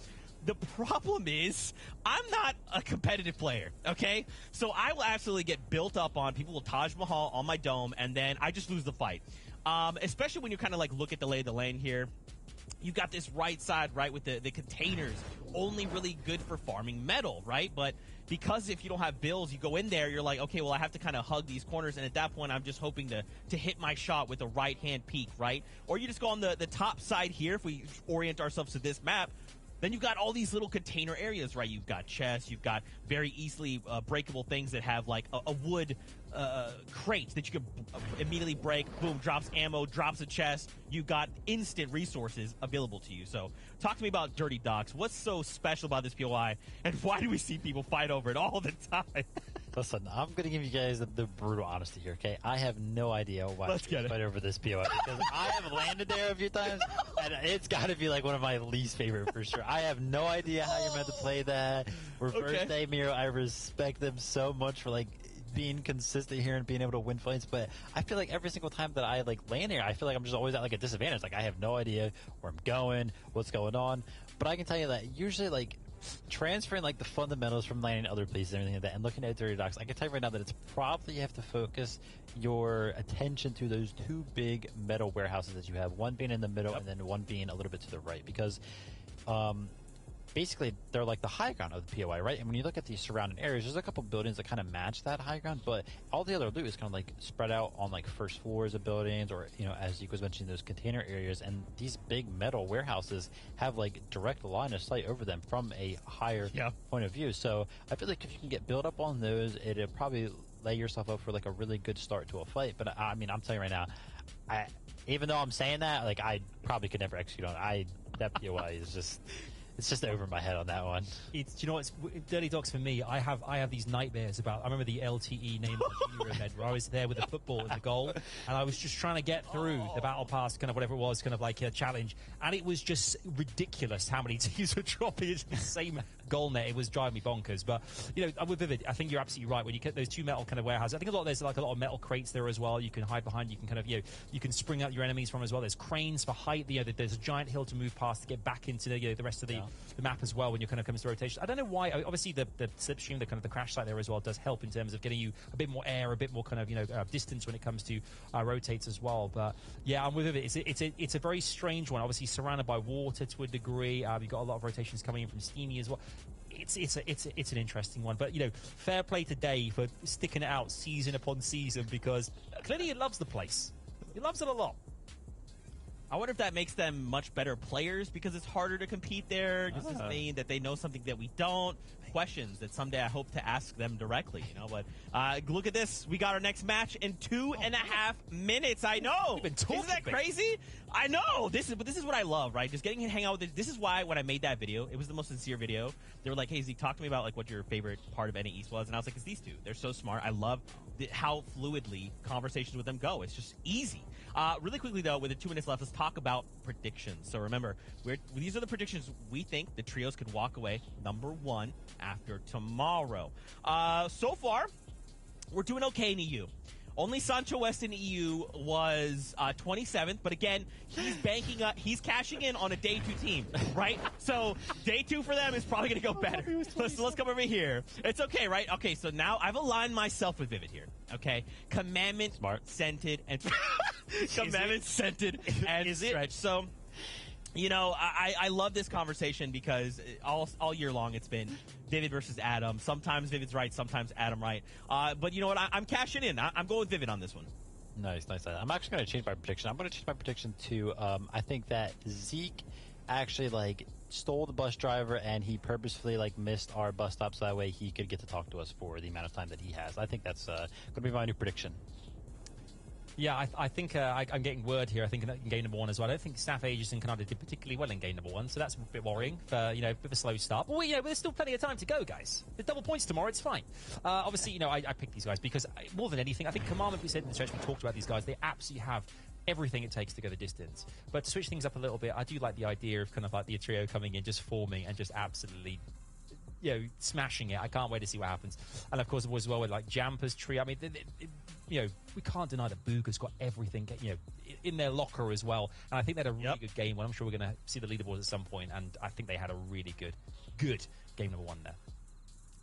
The problem is I'm not a competitive player, okay? So I will absolutely get built up on. People will Taj Mahal on my dome, and then I just lose the fight. Especially when you kind of like look at the lay of the land here. You've got this right side, right, with the containers, only really good for farming metal, right? But because if you don't have bills, you go in there, you're like, okay, well, I have to kind of hug these corners, and at that point, I'm just hoping to hit my shot with a right-hand peek, right? Or you just go on the top side here, if we orient ourselves to this map, then you've got all these little container areas, right? You've got chests, you've got very easily breakable things that have like a wood crate that you can immediately break. Boom, drops ammo, drops a chest. You've got instant resources available to you. So talk to me about Dirty Docks. What's so special about this POI, and why do we see people fight over it all the time? Listen, I'm going to give you guys the brutal honesty here, okay? I have no idea why Let's get it. fight over this POI because I have landed there a few times, and it's got to be like one of my least favorite for sure. I have no idea how you're meant to play that. Reverse day Miro, I respect them so much for like being consistent here and being able to win fights, but I feel like every single time that I like land here, I feel like I'm just always at like a disadvantage. Like I have no idea where I'm going, what's going on. But I can tell you that usually like transferring like the fundamentals from landing other places and everything like that and looking at Dirty Docks, I can tell you right now that it's probably you have to focus your attention to those two big metal warehouses that you have, one being in the middle and then one being a little bit to the right, because basically they're like the high ground of the POI, right? And when you look at the surrounding areas, there's a couple buildings that kind of match that high ground, but all the other loot is kind of like spread out on like first floors of buildings, or as Zeke was mentioning, those container areas. And these big metal warehouses have like direct line of sight over them from a higher point of view. So I feel like if you can get built up on those, it'll probably lay yourself up for like a really good start to a fight. But I mean, I'm telling you right now, even though I'm saying that, like I probably could never execute on it. That POI is just. It's just over my head on that one. It's, do you know what's Dirty Dogs for me? I have these nightmares about. I remember the LTE name of the junior event where I was there with the football in the goal, and I was just trying to get through the battle pass, kind of whatever it was, kind of like a challenge, and it was just ridiculous how many teams were dropping into the same goal net. It was driving me bonkers. But with Vivid, I think you're absolutely right. When you get those two metal kind of warehouses, I think there's like a lot of metal crates there as well. You can hide behind. You can kind of you can spring out your enemies from as well. There's cranes for height. There's a giant hill to move past to get back into the rest of the map as well when you're kind of coming to rotation. I don't know why. Obviously, the slipstream, the kind of the crash site there as well, does help in terms of getting you a bit more air, a bit more kind of distance when it comes to rotates as well. But yeah, I'm with it. It's a very strange one. Obviously, surrounded by water to a degree. You've got a lot of rotations coming in from Steamy as well. It's an interesting one, but fair play to Dave for sticking it out season upon season, because clearly he loves the place. He loves it a lot. I wonder if that makes them much better players because it's harder to compete there. Does this mean that they know something that we don't? Questions that someday I hope to ask them directly, But look at this. We got our next match in 2.5 minutes. I know. Isn't that crazy? I know. This is what I love, right? Just getting to hang out with this is why when I made that video, it was the most sincere video. They were like, hey, Zeke, talk to me about like what your favorite part of any East was. And I was like, it's these two. They're so smart. I love how fluidly conversations with them go. It's just easy. Really quickly, though, with the 2 minutes left, let's talk about predictions. So remember, these are the predictions we think the trios could walk away #1 after tomorrow. So far, we're doing okay in EU. Only Sancho West in EU was 27th, but again, he's cashing in on a day 2 team, right? So day 2 for them is probably going to go better. Let's come over here. It's okay, right? Okay, so now I've aligned myself with Vivid here. Okay, commandment scented and commandment scented and stretched. So. I love this conversation because all year long it's been Vivid versus Adam. Sometimes Vivid's right, sometimes Adam right. But you know what? I'm cashing in. I'm going with Vivid on this one. Nice. I'm actually going to change my prediction. I'm going to change my prediction to I think that Zeke actually stole the bus driver and he purposefully missed our bus stop so that way he could get to talk to us for the amount of time that he has. I think that's going to be my new prediction. Yeah, I think I'm getting word here. I think in game #1 as well. I don't think Staff Aegis and Canada did particularly well in game #1, so that's a bit worrying for, a bit of a slow start. But, there's still plenty of time to go, guys. There's double points tomorrow. It's fine. Obviously, I picked these guys because, more than anything, I think Commandment, we said in the stretch, we talked about these guys. They absolutely have everything it takes to go the distance. But to switch things up a little bit, I do like the idea of kind of like the trio coming in, just forming and just absolutely smashing it. I can't wait to see what happens. And of course, as well with Jampa's trio. I mean, we can't deny that Booga's got everything, in their locker as well. And I think they had a really good game. Well, I'm sure we're going to see the leaderboards at some point, and I think they had a really good game #1 there.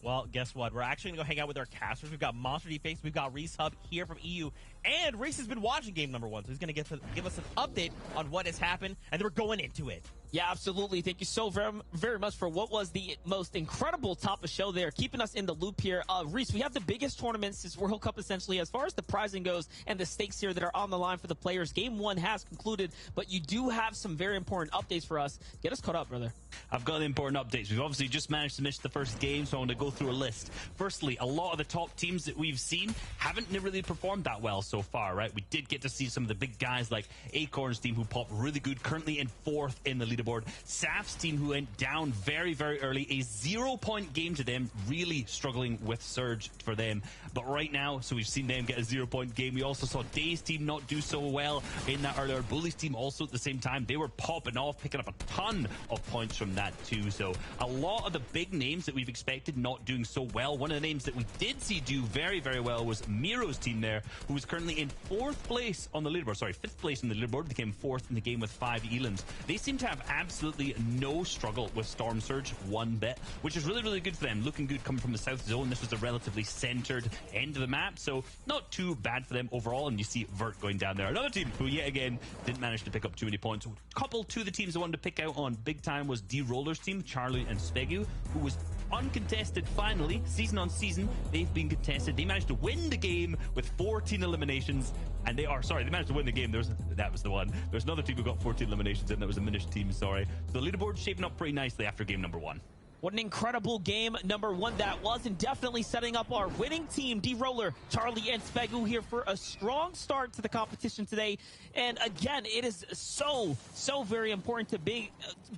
Well, guess what? We're actually going to go hang out with our casters. We've got Monster D-Face. We've got Reese Hub here from EU. And Reese has been watching game #1, so he's going to give us an update on what has happened, and then we're going into it. Yeah, absolutely. Thank you so very, very much for what was the most incredible top of show there, keeping us in the loop here. Reese, we have the biggest tournament since World Cup, essentially, as far as the prizing goes and the stakes here that are on the line for the players. Game 1 has concluded, but you do have some very important updates for us. Get us caught up, brother. I've got the important updates. We've obviously just managed to miss the first game, so I'm going to go through a list. Firstly, a lot of the top teams that we've seen haven't really performed that well. So so far, right? We did get to see some of the big guys like Acorn's team who popped really good, currently in 4th in the leaderboard. Saf's team who went down very, very early, a 0-point game to them, really struggling with Surge for them. But right now, so we've seen them get a 0-point game. We also saw Day's team not do so well in that earlier. Bully's team also at the same time, they were popping off, picking up a ton of points from that too. So a lot of the big names that we've expected not doing so well. One of the names that we did see do very, very well was Miro's team there, who was currently in 4th place on the leaderboard. Sorry, 5th place in the leaderboard, became 4th in the game with 5 elims. They seem to have absolutely no struggle with Storm Surge one bit, which is really, really good for them. Looking good coming from the south zone. This was a relatively centered end of the map, so not too bad for them overall. And you see Vert going down there. Another team who, yet again, didn't manage to pick up too many points. A couple to the teams I wanted to pick out on big time was D-Roller's team, Charlie and Spegu, who was uncontested finally, season on season. They've been contested. They managed to win the game with 14 eliminations, and they managed to win the game. That was the one. There's another team who got 14 eliminations, and that was a Minish team, sorry. So the leaderboard's shaping up pretty nicely after game number 1. What an incredible game number 1 that was, and definitely setting up our winning team, D-Roller, Charlie, and Spegu here for a strong start to the competition today. And again, it is so very important to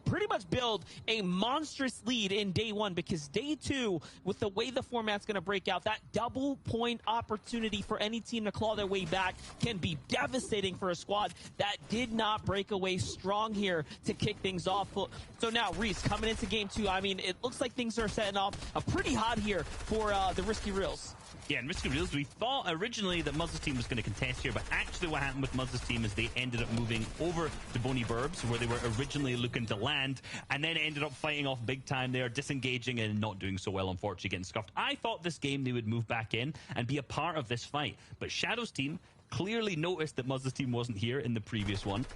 pretty much build a monstrous lead in day 1, because day 2, with the way the format's going to break out, that double point opportunity for any team to claw their way back can be devastating for a squad that did not break away strong here to kick things off. So now, Reese, coming into game 2, I mean, it looks like things are setting off pretty hot here for the Risky Reels. Yeah, in Risky Reels, we thought originally that Muzz's team was going to contest here, but actually what happened with Muzz's team is they ended up moving over to Boney Burbs, where they were originally looking to land, and then ended up fighting off big time there, disengaging and not doing so well, unfortunately, getting scuffed. I thought this game they would move back in and be a part of this fight, but Shadow's team clearly noticed that Muzz's team wasn't here in the previous one,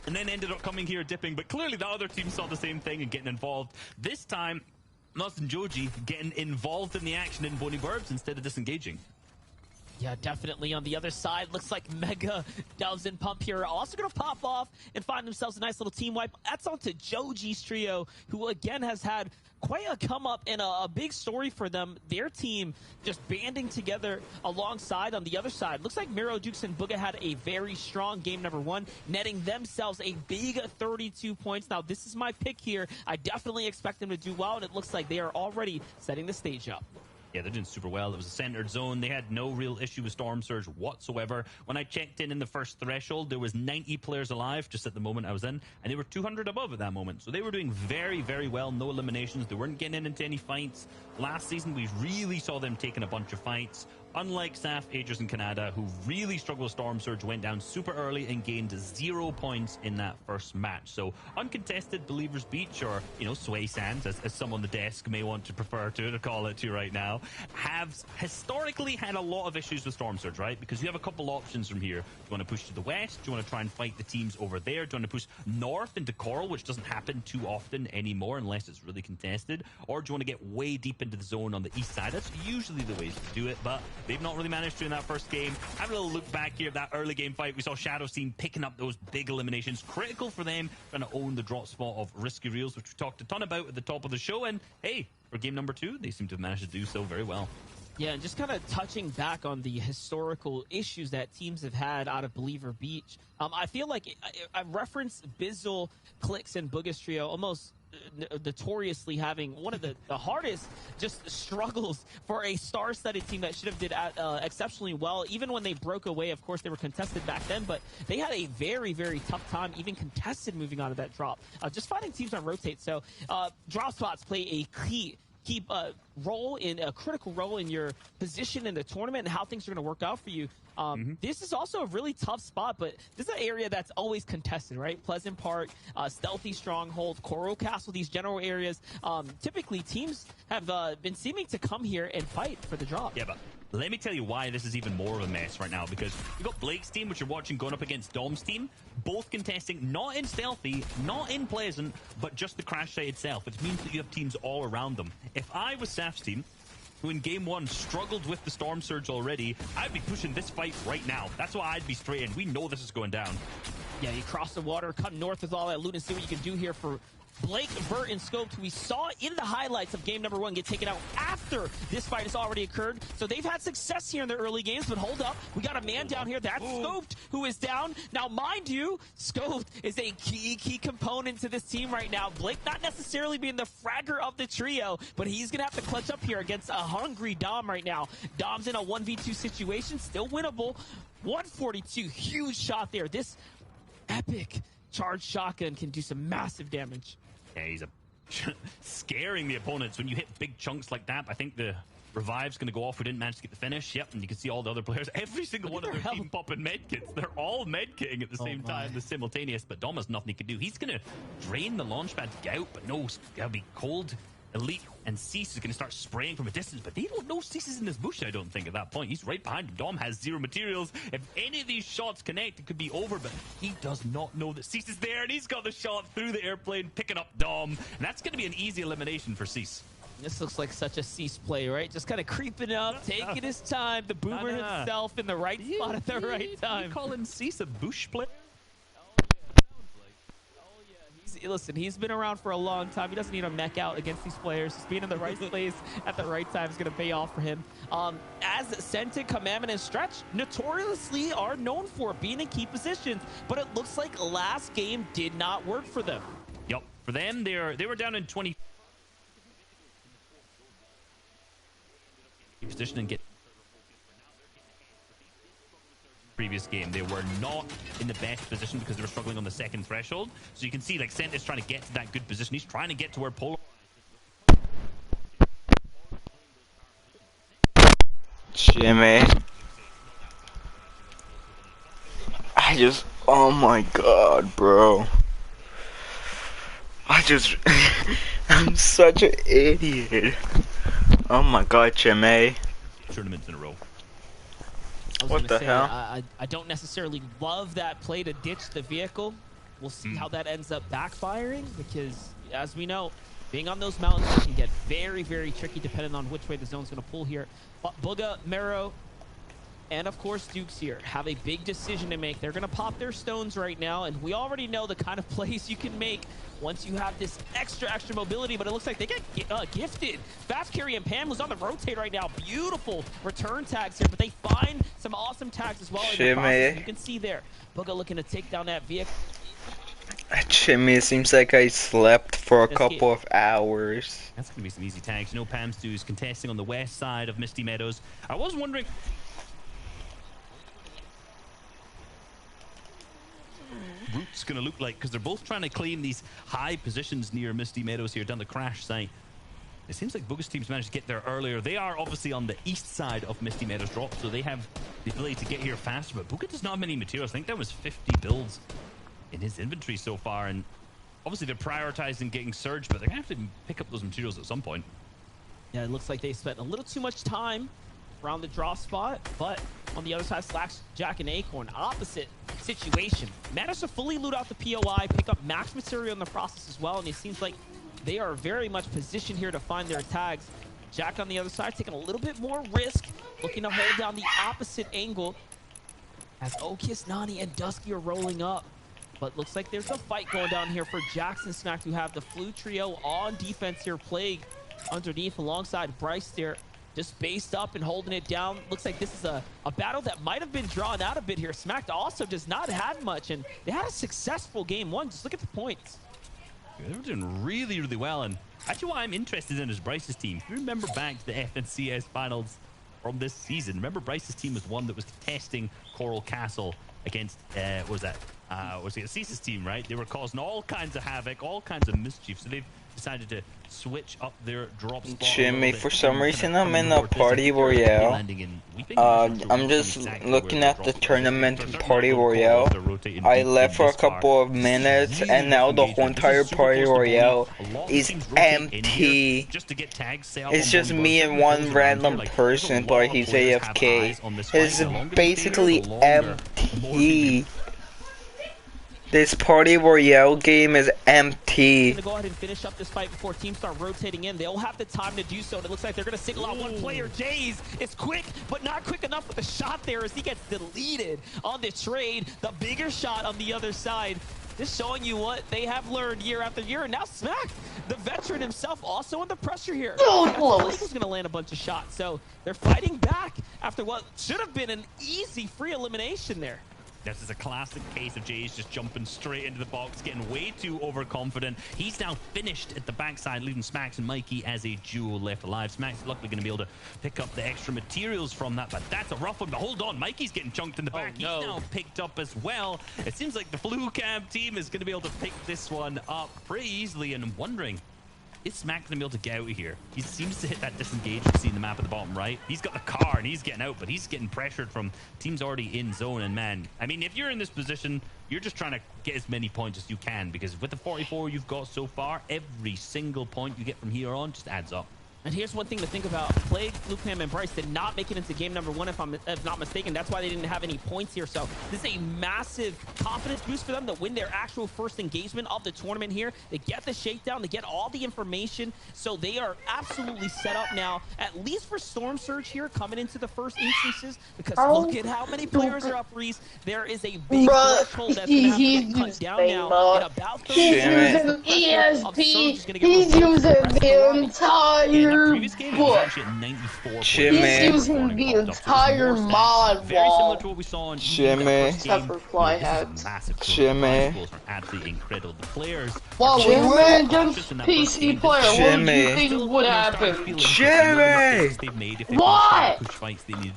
and then ended up coming here dipping, but clearly the other team saw the same thing and getting involved. This time, Muzz and Joji getting involved in the action in Boney Burbs instead of disengaging. Yeah, definitely on the other side. Looks like Mega Doves and Pump here are also going to pop off and find themselves a nice little team wipe. That's on to Joji's trio, who again has had quite a come up and a big story for them. Their team just banding together alongside on the other side. Looks like Miro, Dukes, and Booga had a very strong game number 1, netting themselves a big 32 points. Now, this is my pick here. I definitely expect them to do well, and it looks like they are already setting the stage up. Yeah, they're doing super well. It was a centered zone. They had no real issue with Storm Surge whatsoever. When I checked in the first threshold, there was 90 players alive just at the moment I was in, and they were 200 above at that moment. So they were doing very, very well. No eliminations. They weren't getting into any fights. Last season, we really saw them taking a bunch of fights. Unlike Saf, Aegis, and Canada, who really struggled with Storm Surge, went down super early and gained 0 points in that first match. So uncontested Believers Beach, or, Sway Sands, as some on the desk may want to prefer to call it to right now, have historically had a lot of issues with Storm Surge, right? Because you have a couple options from here. Do you want to push to the west? Do you want to try and fight the teams over there? Do you want to push north into Coral, which doesn't happen too often anymore unless it's really contested? Or do you want to get way deep into the zone on the east side? That's usually the ways to do it, but they've not really managed to in that first game. Having a little look back here at that early game fight, we saw Shadow's team picking up those big eliminations. Critical for them, trying to own the drop spot of Risky Reels, which we talked a ton about at the top of the show. And hey, for game number 2, they seem to have managed to do so very well. Yeah, and just kind of touching back on the historical issues that teams have had out of Believer Beach, I feel like I referenced Bizzle, Clicks, and Booga's trio almost notoriously having one of the hardest just struggles for a star-studded team that should have did exceptionally well. Even when they broke away, of course, they were contested back then, but they had a very, very tough time, even contested moving on to that drop. Just finding teams on rotate. So drop spots play a key role in a critical role in your position in the tournament and how things are going to work out for you. This is also a really tough spot, but this is an area that's always contested, right? Pleasant Park, Stealthy Stronghold, Coral Castle, these general areas. Typically, teams have been seeming to come here and fight for the drop. Yeah, but let me tell you why this is even more of a mess right now, because you've got Blake's team, which you're watching, going up against Dom's team, both contesting not in Stealthy, not in Pleasant, but just the crash site itself, which means that you have teams all around them. If I was Saf's team, who in game 1 struggled with the Storm Surge already, I'd be pushing this fight right now. That's why I'd be straight in. We know this is going down. Yeah, you cross the water, cut north with all that loot and see what you can do here for Blake, Vert, and Scoped, who we saw in the highlights of game number 1, get taken out after this fight has already occurred. So they've had success here in the early games, but hold up. We got a man down here. That's Scoped, who is down. Now, mind you, Scoped is a key component to this team right now. Blake not necessarily being the fragger of the trio, but he's going to have to clutch up here against a hungry Dom right now. Dom's in a 1v2 situation, still winnable. 142, huge shot there. This epic charged shotgun can do some massive damage. Yeah, he's scaring the opponents when you hit big chunks like that. I think the revive's going to go off. We didn't manage to get the finish. Yep, and you can see all the other players. Every single one of their team popping medkits. They're all medkitting at the same time, the simultaneous. But Dom has nothing he can do. He's going to drain the launch pad to get out, but no, it'll be cold. Elite and Cease is going to start spraying from a distance, but they don't know Cease is in this bush, I don't think, at that point. He's right behind him. Dom has 0 materials. If any of these shots connect, it could be over, but he does not know that Cease is there, and he's got the shot through the airplane, picking up Dom, and that's going to be an easy elimination for Cease. This looks like such a Cease play, right? Just kind of creeping up, taking his time. The Boomer himself in the right spot at the right time. You calling Cease a bush player? Listen, he's been around for a long time. He doesn't need to mech out against these players. Just being in the right place at the right time is going to pay off for him. As Sentin, Commandment, and Stretch notoriously are known for being in key positions, but it looks like last game did not work for them. Yep. For them, they were down in 20 position and get previous game. They were not in the best position because they were struggling on the second threshold. So you can see like Sentin's trying to get to that good position. He's trying to get to where Polar. Jimmy. Oh my god, bro. I'm such an idiot. Oh my god, Jimmy. Tournaments in a row. What the hell? I don't necessarily love that play to ditch the vehicle. We'll see how that ends up backfiring because, as we know, being on those mountains can get very, very tricky depending on which way the zone's going to pull here. But Booga, Mero, and of course Dukes here have a big decision to make. They're going to pop their stones right now, and we already know the kind of plays you can make once you have this extra mobility, but it looks like they get gifted. Fast Carry and Pam was on the rotate right now. Beautiful return tags here, but they find some awesome tags as well. In the process. You can see there, Booga looking to take down that vehicle. Jimmy, it seems like I slept for a couple of hours. That's going to be some easy tags. You know, Pamstu is contesting on the west side of Misty Meadows. I was wondering... Root's going to look like, because they're both trying to claim these high positions near Misty Meadows here down the crash site. It seems like Booga's team's managed to get there earlier. They are obviously on the east side of Misty Meadows drop, so they have the ability to get here faster, but Booga does not have many materials. I think that was 50 builds in his inventory so far, and obviously they're prioritizing getting Surge, but they're going to have to pick up those materials at some point. Yeah, it looks like they spent a little too much time around the draw spot, but on the other side, Slacks, Jack, and Acorn, opposite situation. Managed to fully loot out the POI, pick up max material in the process as well, and it seems like they are very much positioned here to find their tags. Jack on the other side, taking a little bit more risk, looking to hold down the opposite angle as Okis, Nani, and Dusky are rolling up. But looks like there's a fight going down here for Jackson Smack, who have the Flu trio on defense here. Plague underneath alongside Bryce there, just based up and holding it down. Looks like this is a battle that might have been drawn out a bit here. Smack also does not have much, and they had a successful game one. Just look at the points. They're doing really, really well, and actually what I'm interested in is Bryce's team. If you remember back to the FNCS finals from this season, remember Bryce's team was one that was contesting Coral Castle against, what was that? Was it Cease's team, right? They were causing all kinds of havoc, all kinds of mischief, so they've decided to switch up their drop spot. Jimmy, for some reason I'm in a party royale. I'm just looking at the tournament party royale. I left for a couple of minutes and now the whole entire party royale is empty. It's just me and one random person, but he's AFK. It's basically empty. This party royale game is empty. Gonna go ahead and finish up this fight before teams start rotating in. They'll have the time to do so. And it looks like they're gonna single out one player. Jays is quick, but not quick enough with the shot there as he gets deleted on the trade. The bigger shot on the other side. Just showing you what they have learned year after year. And now Smack, the veteran himself, also under pressure here. So close. He was going to land a bunch of shots. So they're fighting back after what should have been an easy free elimination there. This is a classic case of Jay's just jumping straight into the box, getting way too overconfident. He's now finished at the backside, leaving Smacks and Mikey as a duo left alive. Smacks is luckily going to be able to pick up the extra materials from that, but that's a rough one. But hold on, Mikey's getting chunked in the back. No. He's now picked up as well. It seems like the Flu Camp team is going to be able to pick this one up pretty easily, and I'm wondering, is Smack going to be able to get out of here? He seems to hit that disengage you see in the map at the bottom right. He's got the car and he's getting out, but he's getting pressured from teams already in zone. And man, I mean, if you're in this position, you're just trying to get as many points as you can, because with the 44 you've got so far, every single point you get from here on just adds up. And here's one thing to think about. Plague, Lucam, and Bryce did not make it into game number 1, if I'm not mistaken. That's why they didn't have any points here. So this is a massive confidence boost for them to win their actual first engagement of the tournament here. They get the shakedown. They get all the information. So they are absolutely set up now, at least for Storm Surge here, coming into the first instances. Because look at how many players are up, Reese. There is a big threshold that's going to have to get cut down now. In about 30 He's using ESP. He's using the entire Previous game, was actually at 94. He's using the entire mod Very similar wall. to what we saw in Except for fly hats. Absolutely incredible. The players. While we ran against PC player, what do you think would happen? What?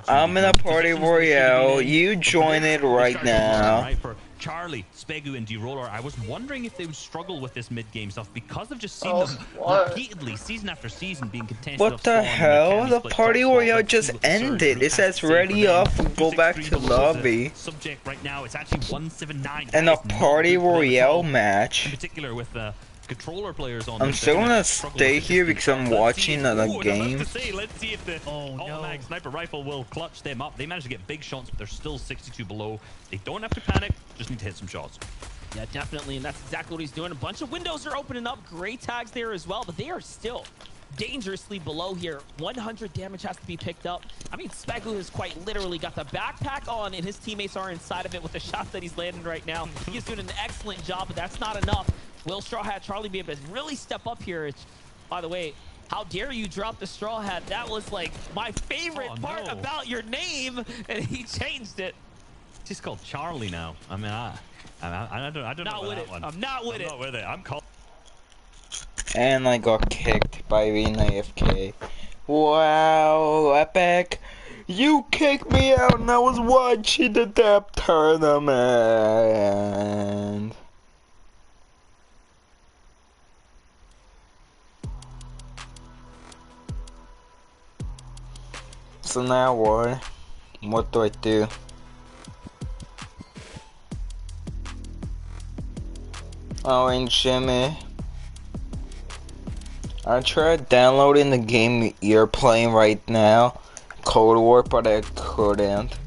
I'm in a party royale. You join it right now. Charlie, Spegu, and D-Roller, I was wondering if they would struggle with this mid-game stuff because I've just seen them repeatedly, season after season, being contested. What the hell? The party royale just ended. It says ready up, go back to lobby. Subject right now, it's actually 179. And a party royale match. In particular with the controller players on. I'm still gonna stay here because I'm watching the game. Let's see if the automatic sniper rifle will clutch them up. They managed to get big shots, but they're still 62 below. They don't have to panic, just need to hit some shots. Yeah, definitely, and that's exactly what he's doing. A bunch of windows are opening up. Great tags there as well, but they are still dangerously below here. 100 damage has to be picked up. I mean, Spegu has quite literally got the backpack on, and his teammates are inside of it with the shots that he's landing right now. He's doing an excellent job, but that's not enough. Will Straw Hat Charlie be able to really step up here? By the way, how dare you drop the Straw Hat? That was like my favorite part about your name, and he changed it. It's just called Charlie now. I mean, I don't know about that one. I'm not with it. I'm not with it. I'm called. And I got kicked by being AFK. Wow, Epic. You kicked me out and I was watching the depth tournament. So now what? What do I do? Oh, and Jimmy. I tried downloading the game you're playing right now, Cold War, but I couldn't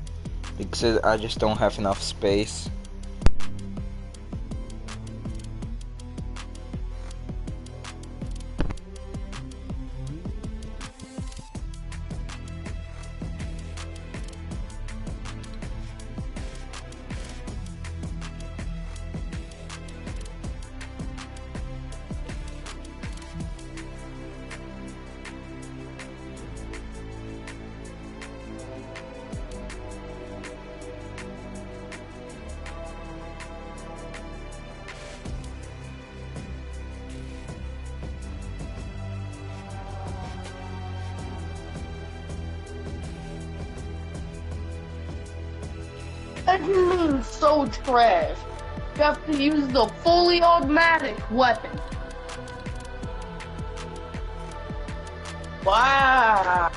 because I just don't have enough space. That means so trash. You have to use the fully automatic weapon. Wow.